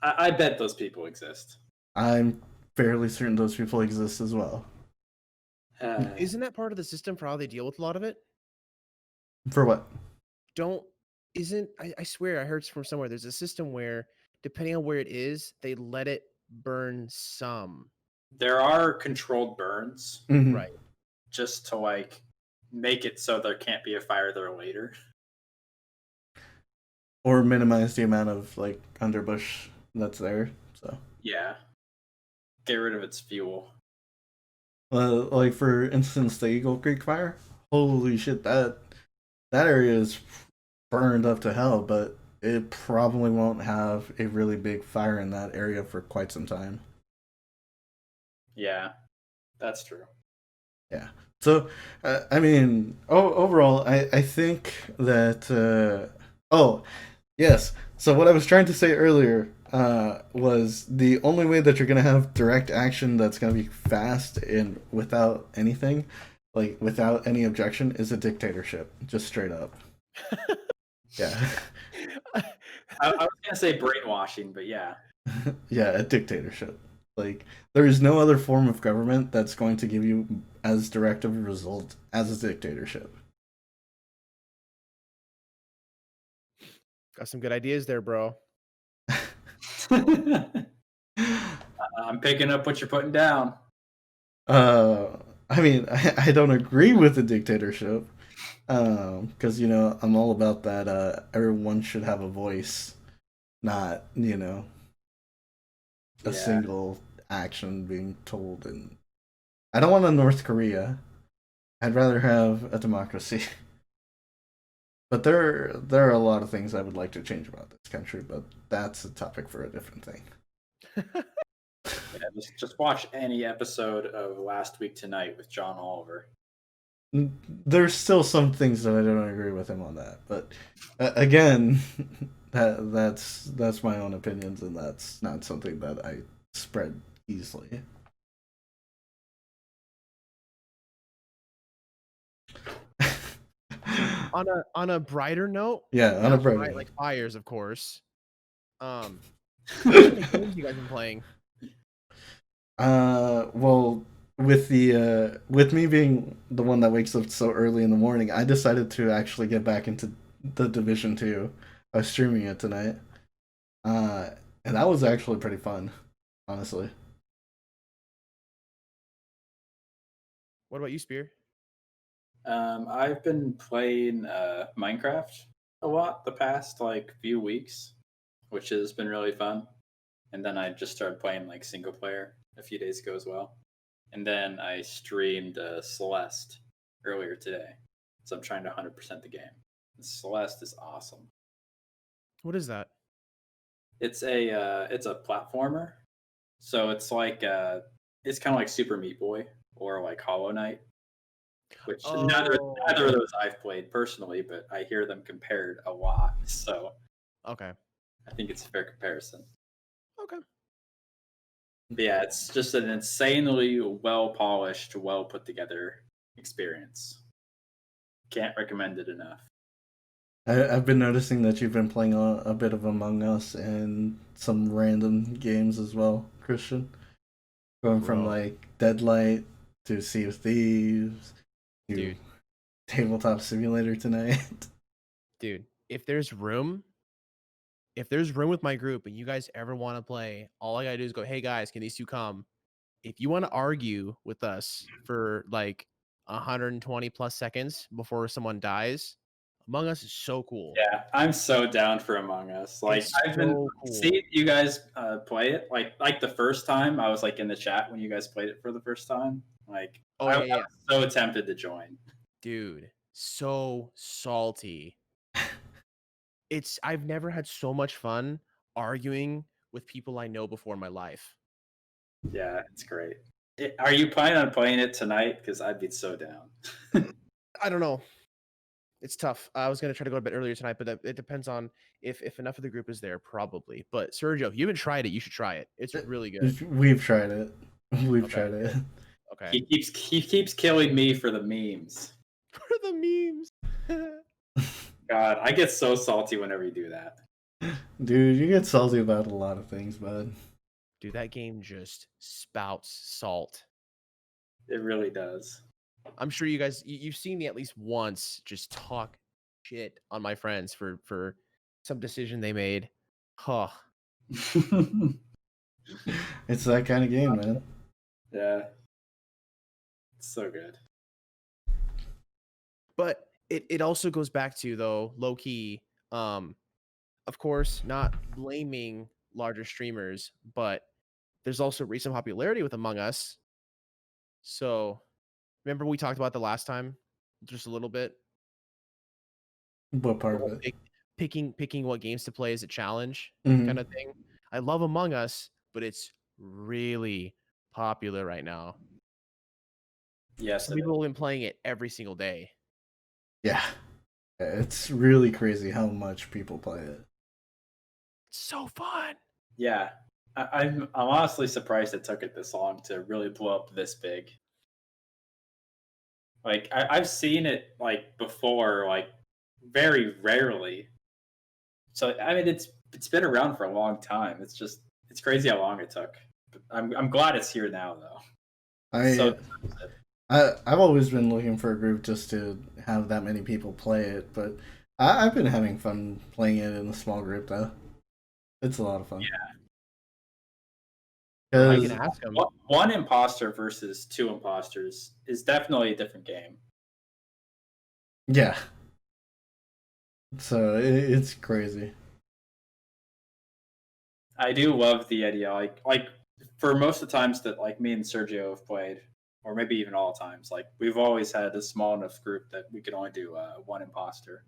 I bet those people exist. I'm fairly certain those people exist as well. Isn't that part of the system for how they deal with a lot of it? For what? I swear I heard from somewhere there's a system where depending on where it is, they let it burn some. There are controlled burns, Mm-hmm. Right. just to like make it so there can't be a fire there later. Or minimize the amount of like underbush that's there. So Yeah. Get rid of its fuel. like for instance, the Eagle Creek fire. Holy shit, that area is burned up to hell, but it probably won't have a really big fire in that area for quite some time. Yeah, that's true. Yeah. So, I mean, overall, I think that. Oh, yes. So what I was trying to say earlier was the only way that you're gonna have direct action that's gonna be fast and without anything, like without any objection, is a dictatorship. Just straight up. Yeah. I was gonna say brainwashing, but yeah. Yeah, a dictatorship. Like, there is no other form of government that's going to give you as direct of a result as a dictatorship. Got some good ideas there, bro. I'm picking up what you're putting down. I mean, I don't agree with the dictatorship, because I'm all about that. Everyone should have a voice, not a Yeah. single action being told. And I don't want a North Korea. I'd rather have a democracy. But there are a lot of things I would like to change about this country, but that's a topic for a different thing. Yeah, just watch any episode of Last Week Tonight with John Oliver. There's still some things that I don't agree with him on that, but again, that's my own opinions, and that's not something that I spread easily. On a brighter note, Yeah, on a brighter right, note. like fires, of course. What games you guys been playing? Well, with me being the one that wakes up so early in the morning, I decided to actually get back into the Division 2. I was streaming it tonight. And that was actually pretty fun, honestly. What about you, Spear? I've been playing Minecraft a lot the past like few weeks, which has been really fun. And then I just started playing like single player a few days ago as well. And then I streamed Celeste earlier today, so I'm trying to 100% the game. Celeste is awesome. What is that? It's a platformer, so it's like it's kind of like Super Meat Boy or like Hollow Knight, which neither of those I've played personally, but I hear them compared a lot. So Okay. I think it's a fair comparison. Okay. But yeah, it's just an insanely well polished, well put together experience. Can't recommend it enough. I've been noticing that you've been playing a bit of Among Us and some random games as well, Christian. Going from like Deadlight to Sea of Thieves to Dude. Tabletop Simulator tonight. Dude, if there's room with my group and you guys ever want to play, all I gotta do is go, hey guys, can these two come? If you want to argue with us for like 120 plus seconds before someone dies, Among Us is so cool. Yeah, I'm so down for Among Us. Like I've been seeing you guys play it. Like the first time I was like in the chat when you guys played it for the first time. Like I was so tempted to join. Dude, so salty. I've never had so much fun arguing with people I know before in my life. Yeah, it's great. Are you planning on playing it tonight? Because I'd be so down. I don't know. It's tough. I was going to try to go to bed earlier tonight, but it depends on if enough of the group is there, probably. But Sergio, if you haven't tried it, you should try it. It's really good. We've tried it. We've tried it. Okay. He keeps killing me for the memes. For the memes. God, I get so salty whenever you do that. Dude, you get salty about a lot of things, bud. Dude, that game just spouts salt. It really does. I'm sure you guys, you've seen me at least once just talk shit on my friends for some decision they made. Huh. It's that kind of game, man. Yeah. It's so good. But it also goes back to, though, low key, of course, not blaming larger streamers, but there's also recent popularity with Among Us. So remember we talked about the last time just a little bit? What part of it? Picking what games to play as a challenge Mhm. kind of thing. I love Among Us, but it's really popular right now. Yes. Some people have been playing it every single day. Yeah. It's really crazy how much people play it. It's so fun. Yeah. I'm honestly surprised it took it this long to really blow up this big. Like I've seen it like before, like very rarely. So I mean, it's been around for a long time. It's crazy how long it took. But I'm glad it's here now, though. I've always been looking for a group just to have that many people play it, but I've been having fun playing it in a small group though. It's a lot of fun. Yeah. I can Because ask him. One imposter versus two imposters is definitely a different game. yeah, so it's crazy. I do love the idea, like for most of the times that like me and Sergio have played, or maybe even all times, like we've always had a small enough group that we could only do one imposter.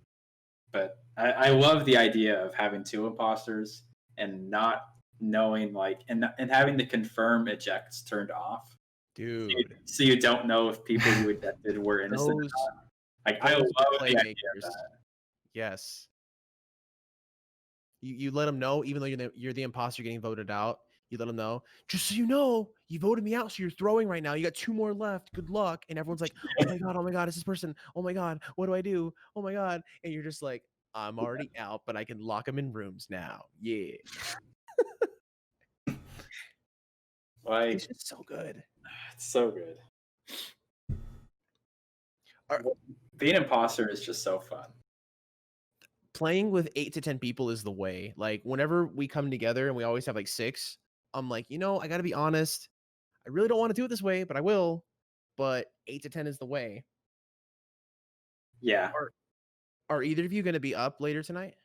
But I love the idea of having two imposters and not knowing like and having the confirm ejects turned off. Dude, So you don't know if people you ejected were innocent or those not. Like I love the idea of playmakers. that. Yes. You let them know, even though you're the imposter getting voted out. You let them know, just so you know, you voted me out, so you're throwing right now. You got 2 more left. Good luck. And everyone's like, oh my god, it's this person. Oh my god, what do I do? Oh my god. And you're just like, I'm already out, but I can lock them in rooms now. Yeah. Like It's just so good. it's so good. Are- Being an imposter is just so fun. Playing with 8 to 10 people is the way. Like whenever we come together and we always have like 6, I'm like, I got to be honest. I really don't want to do it this way, but I will. But 8 to 10 is the way. Yeah. Are either of you going to be up later tonight?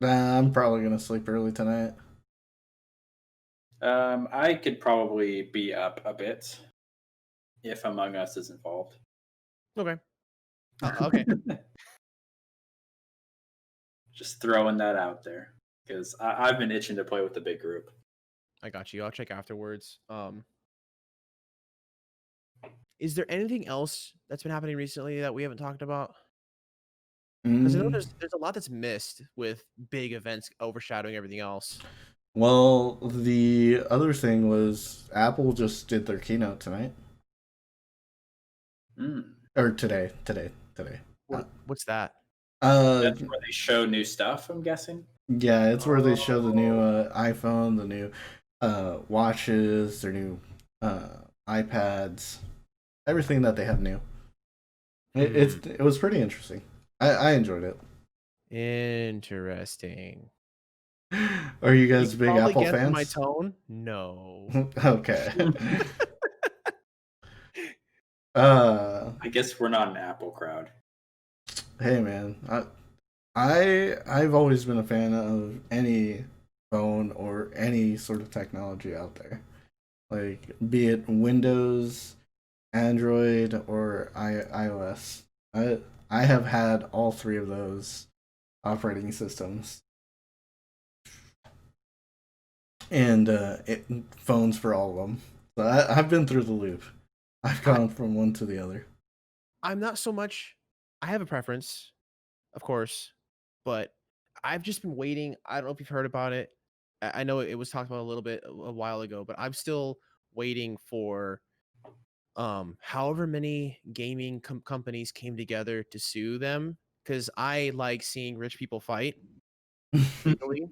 Nah, I'm probably gonna sleep early tonight. I could probably be up a bit if Among Us is involved. Okay. Okay. Just throwing that out there because I've been itching to play with the big group. I got you. I'll check afterwards. Is there anything else that's been happening recently that we haven't talked about? Because I know Mm, there's a lot that's missed with big events overshadowing everything else. well, the other thing was Apple just did their keynote tonight or today. What's that? Uh, That's where they show new stuff, I'm guessing. yeah, it's where they show the new iPhone, the new watches, their new iPads, everything that they have new. It was pretty interesting. I enjoyed it. Interesting. Are you You guys can big probably Apple guess fans? my tone. No. Okay. I guess we're not an Apple crowd. Hey man, I've always been a fan of any phone or any sort of technology out there. Like be it Windows, Android, or iOS. I have had all three of those operating systems. And phones for all of them. So I've been through the loop. I've gone from one to the other. I'm not so much. I have a preference, of course, but I've just been waiting. I don't know if you've heard about it. I know it was talked about a little bit a while ago, but I'm still waiting for however many gaming companies came together to sue them, because I like seeing rich people fight legally.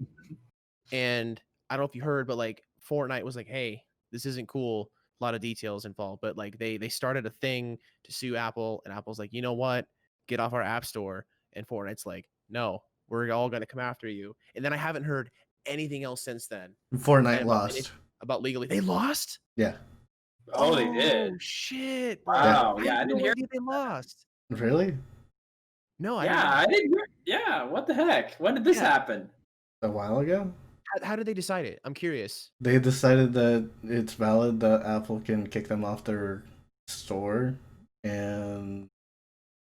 And I don't know if you heard, but like Fortnite was like, hey, this isn't cool. A lot of details involved, but like they started a thing to sue Apple, and Apple's like, you know what? Get off our app store. And Fortnite's like, no, we're all gonna come after you. And then I haven't heard anything else since then. Fortnite And lost. about legally. They lost? Yeah. Oh, they did. Shit, bro. Yeah. Wow. I Yeah, I had didn't no hear. idea they lost. Really? No, I did Yeah, not. I didn't hear. Yeah, what the heck? When did this Yeah. happen? A while ago? How did they decide it? I'm curious. They decided that it's valid that Apple can kick them off their store, and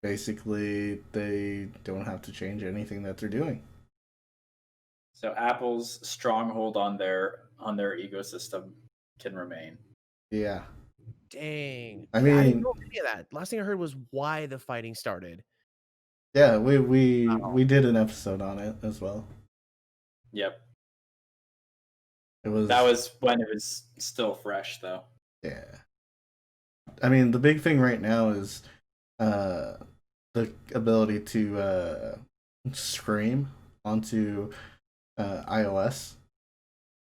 basically they don't have to change anything that they're doing. So Apple's stronghold on their ecosystem can remain. Yeah. Dang. I Yeah, I didn't mean, know any of that. Last thing I heard was why the fighting started. yeah, we did an episode on it as well. Yep. It was That was when it was still fresh, though. yeah. I mean, the big thing right now is uh the ability to stream onto iOS.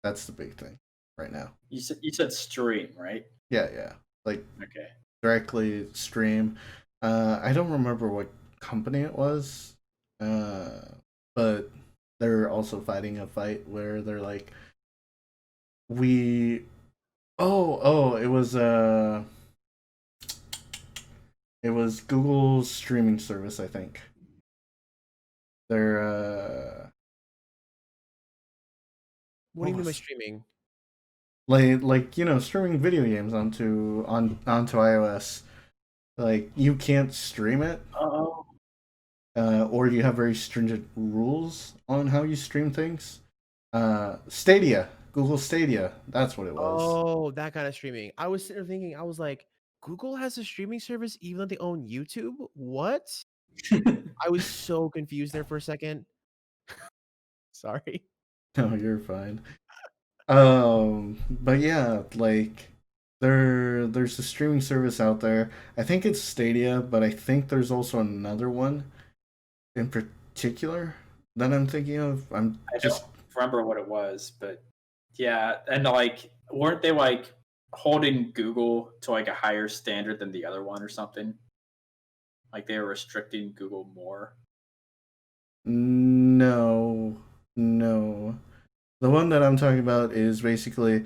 That's the big thing right now. You said stream, right? Yeah. Like Okay. directly stream. I don't remember what company it was, but they're also fighting a fight where they're like, we Oh, it was Google's streaming service, I think. They're What do what you mean by was streaming? like streaming video games onto iOS. Like you can't stream it, Oh. or you have very stringent rules on how you stream things. Stadia, Google Stadia, that's what it was. Oh, that kind of streaming. I was sitting there thinking, I was like, Google has a streaming service even though they own YouTube? What? I was so confused there for a second. Sorry. No, you're fine. But yeah, like there's a streaming service out there. I think it's Stadia, but I think there's also another one in particular that I'm thinking of. I'm I don't just remember what it was, but yeah, and like, weren't they like holding Google to like a higher standard than the other one or something? Like they were restricting Google more. no, no. The one that I'm talking about is basically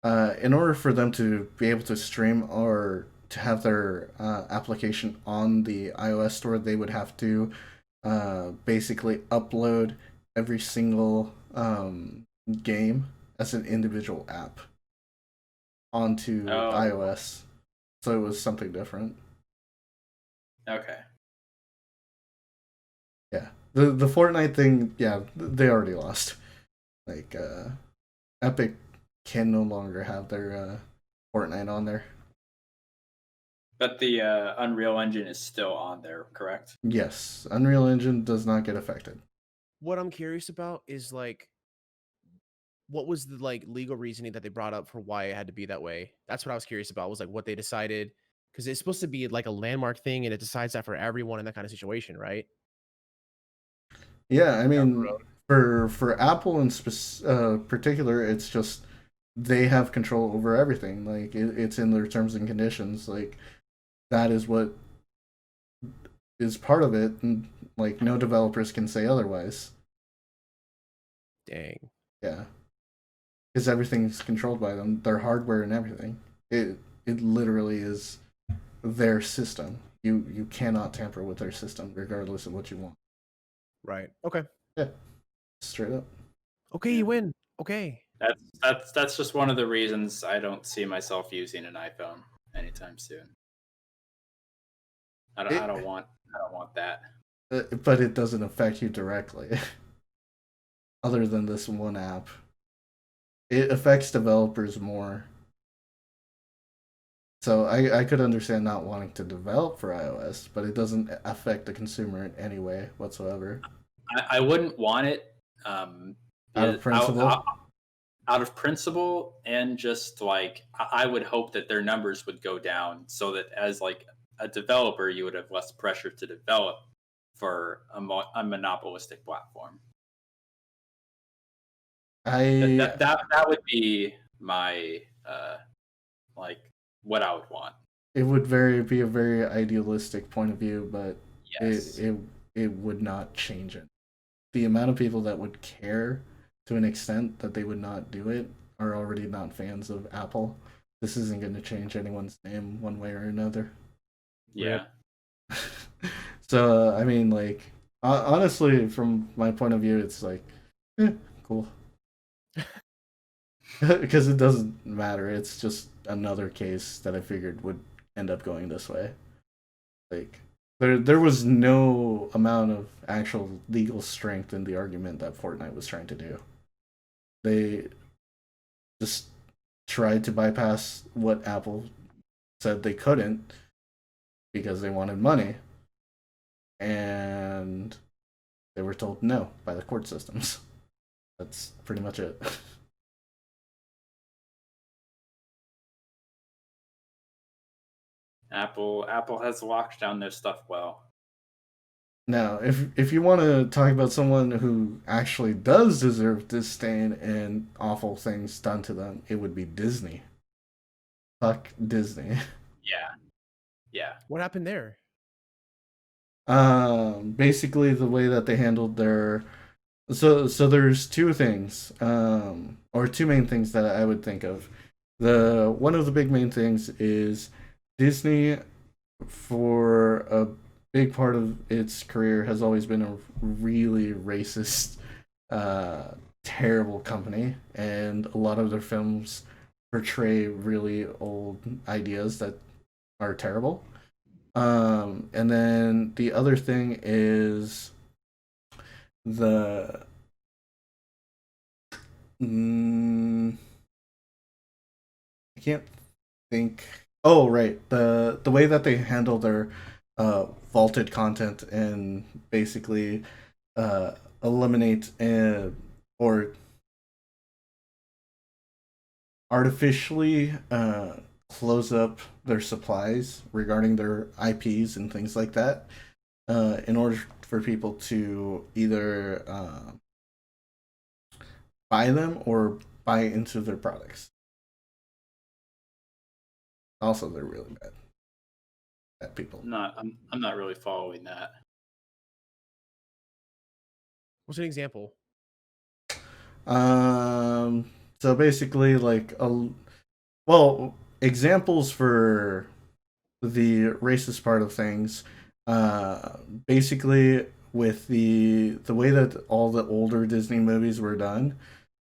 in order for them to be able to stream or to have their application on the iOS store, they would have to basically upload every single game as an individual app onto Oh, iOS. So it was something different. okay. Yeah. The Fortnite thing, yeah, they already lost. Like Epic can no longer have their Fortnite on there. But the Unreal Engine is still on there, correct? Yes, Unreal Engine does not get affected. What I'm curious about is like, what was the like legal reasoning that they brought up for why it had to be that way? That's what I was curious about. Was like what they decided because it's supposed to be like a landmark thing, and it decides that for everyone in that kind of situation, right? Yeah, I Down the mean, road. for Apple in particular, it's just they have control over everything. Like it's in their terms and conditions. Like that is what is part of it, and like no developers can say otherwise. Dang. Yeah, because everything's controlled by them. Their hardware and everything. It literally is their system. You cannot tamper with their system, regardless of what you want. Right. Okay. Yeah, straight up. Okay, Yeah. you win. Okay. That's just one of the reasons I don't see myself using an iPhone anytime soon. I It, don't want that. but it doesn't affect you directly, other than this one app. It affects developers more. So I could understand not wanting to develop for iOS, but it doesn't affect the consumer in any way whatsoever. I wouldn't want it Out of principle, out of principle, and just like I would hope that their numbers would go down so that as like a developer you would have less pressure to develop for a monopolistic platform. I That would be my like what I would want. it would be a very idealistic point of view, but it Yes. it it would not change it. The amount of people that would care to an extent that they would not do it are already not fans of Apple. This isn't going to change anyone's name one way or another. Rip. Yeah. So I mean, like honestly, from my point of view, it's like, cool, because it doesn't matter. It's just another case that I figured would end up going this way. Like there was no amount of actual legal strength in the argument that Fortnite was trying to do. They just tried to bypass what Apple said they couldn't because they wanted money, and they were told no by the court systems. That's pretty much it. Apple has locked down their stuff well. Now, if you want to talk about someone who actually does deserve disdain and awful things done to them, it would be Disney. Fuck Disney. Yeah. Yeah. What happened there? Basically the way that they handled their so there's two things, or two main things that I would think of. the one of the big main things is Disney, for a big part of its career, has always been a really racist, uh, terrible company, and a lot of their films portray really old ideas that are terrible. And then the other thing is the mm, I can't think. Oh, right, the way that they handle their vaulted content and basically uh, eliminate or artificially close up their supplies regarding their IPs and things like that, in order for people to either buy them or buy into their products. Also, they're really bad people. I'm not really following that. What's an example? So basically, like well, examples for the racist part of things. Basically, with the way that all the older Disney movies were done,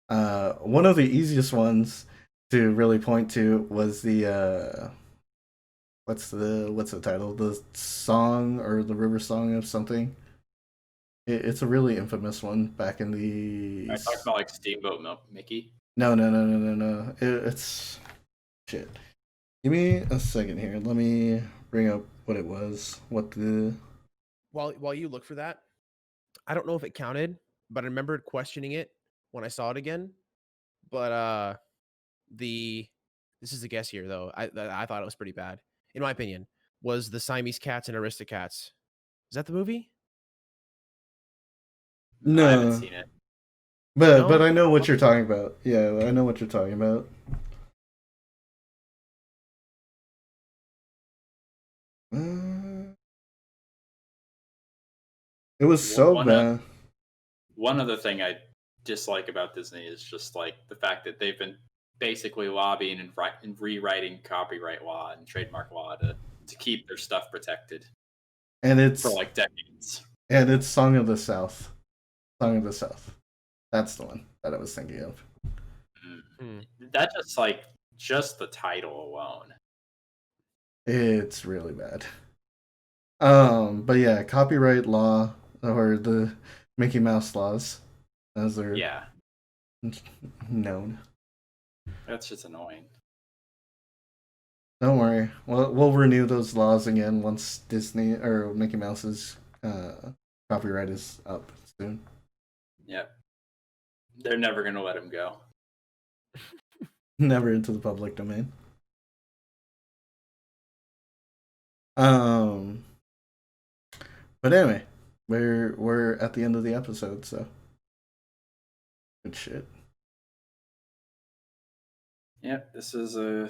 one of the easiest ones to really point to was the what's the title? The song or the river song of something. It's a really infamous one back in the. I talked about like Steamboat Mickey. No. It's shit. Give me a second here. Let me bring up what it was. What the. While you look for that, I don't know if it counted, but I remembered questioning it when I saw it again. But the this is a guess here though. I thought it was pretty bad, in my opinion. Was the Siamese Cats and Aristocats? Is that the movie? I haven't No. seen it. But No. I know what you're talking about. Yeah, I know what you're talking about. Uh, it was so One bad. one other thing I dislike about Disney is just like the fact that they've been basically lobbying and rewriting copyright law and trademark law to keep their stuff protected And for it's like decades. Song of the South. Song of the South. That's the one that I was thinking of. Hmm. That just the title alone. It's really bad. But yeah, copyright law or the Mickey Mouse laws, as they're Yeah, known. that's just annoying. Don't worry, we'll renew those laws again once Disney or Mickey Mouse's copyright is up soon. Yep, they're never gonna let him go. Never into the public domain. Um, but anyway, we're at the end of the episode, so good shit. Yep, this is a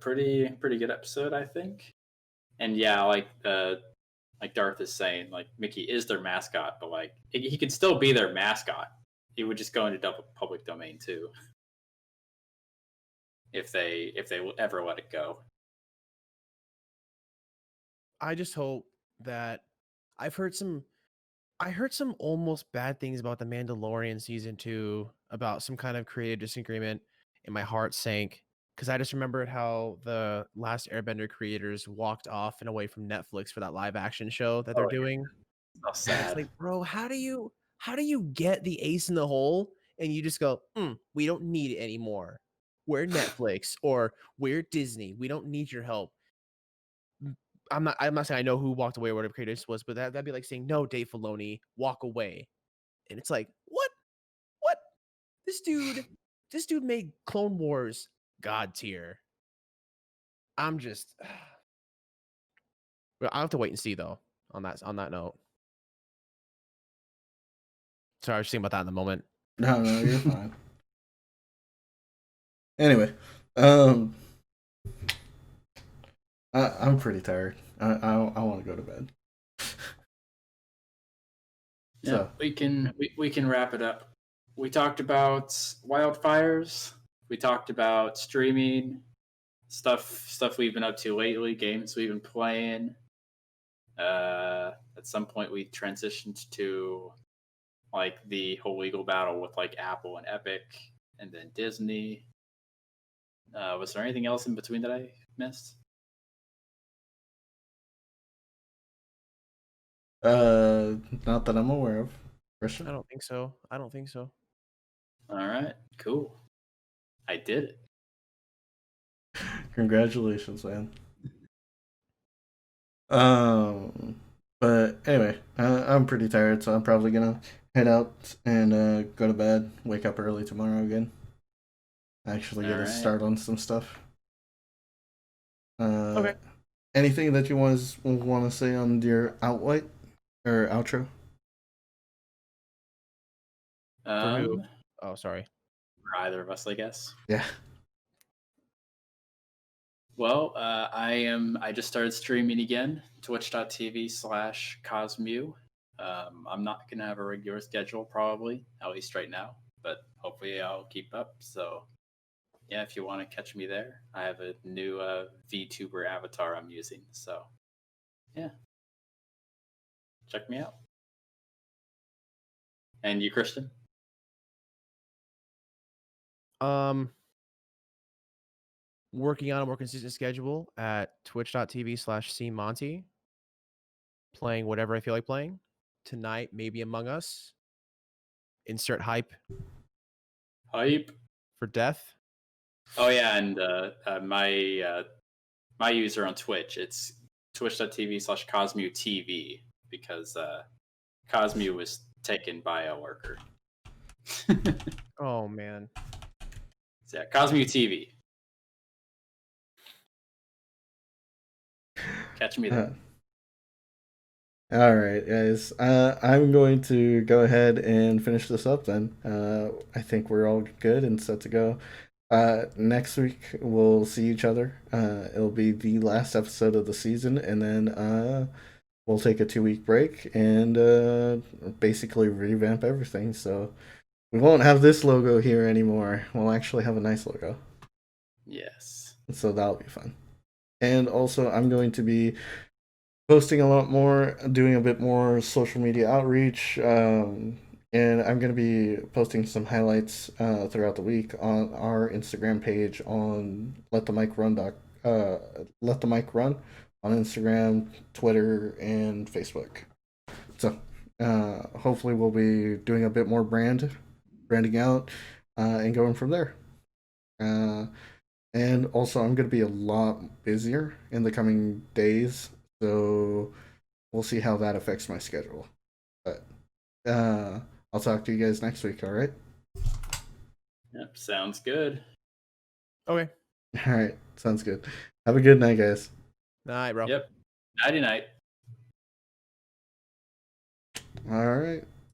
pretty good episode, I think. And yeah, like Darth is saying, like Mickey is their mascot, but like he could still be their mascot. He would just go into double public domain too, if they ever let it go. I just hope that I've heard some I heard some almost bad things about The Mandalorian season 2 about some kind of creative disagreement, and my heart sank because I just remembered how the last Airbender creators walked off and away from Netflix for that live action show that they're Oh doing. yeah, so And it's sad. like, bro, how do you get the ace in the hole and you just go, we don't need it anymore. We're Netflix or we're Disney. We don't need your help. I'm not saying I know who walked away or whatever creator this was, but that'd be like saying, no, Dave Filoni, walk away. And it's like, what? What? This dude made Clone Wars god tier. I'm just well, I'll have to wait and see though on that note. Sorry, I was just thinking about that in the moment. No, you're fine. Anyway, um, I'm pretty tired. I want to go to bed. Yeah, So we can wrap it up. We talked about wildfires, We talked about streaming stuff we've been up to lately, games we've been playing. At some point, we transitioned to like the whole legal battle with like Apple and Epic, and then Disney. Was there anything else in between that I missed? Not that I'm aware of. Christian? I don't think so. I don't think so. All right, cool. I did it. Congratulations, man. But anyway, I'm pretty tired, so I'm probably gonna head out and go to bed. Wake up early tomorrow again. Actually, get a start on some stuff. Okay. Anything that you want to say on your outlet or outro? For who? Oh, sorry. For either of us, I guess. Yeah. Well, I just started streaming again, twitch.tv/Cosmew. I'm not gonna have a regular schedule probably, at least right now, but hopefully I'll keep up. So yeah, if you want to catch me there, I have a new VTuber avatar I'm using. So yeah, check me out. And you, Christian? Working on a more consistent schedule at twitch.tv/cmonty. Playing whatever I feel like playing. Tonight, maybe Among Us. Insert hype Hype for death. Oh yeah, and my user on Twitch, it's twitch.tv/CosmewTV because Cosmew was taken by a worker. Oh man. So, yeah, Cosmew TV. Catch me there. All right, guys. I'm going to go ahead and finish this up then. I think we're all good and set to go. Next week we'll see each other. It'll be the last episode of the season, and then we'll take a 2-week break and basically revamp everything. So we won't have this logo here anymore. We'll actually have a nice logo. Yes. So that'll be fun. And also, I'm going to be posting a lot more, doing a bit more social media outreach, and I'm going to be posting some highlights throughout the week on our Instagram page on Let the Mic Run on Instagram, Twitter, and Facebook. So hopefully we'll be doing a bit more branding out, and going from there. And also, I'm going to be a lot busier in the coming days, so we'll see how that affects my schedule. But I'll talk to you guys next week, all right? Yep, sounds good. Okay. All right, sounds good. Have a good night, guys. Night, bro. Yep. Nighty night. All right.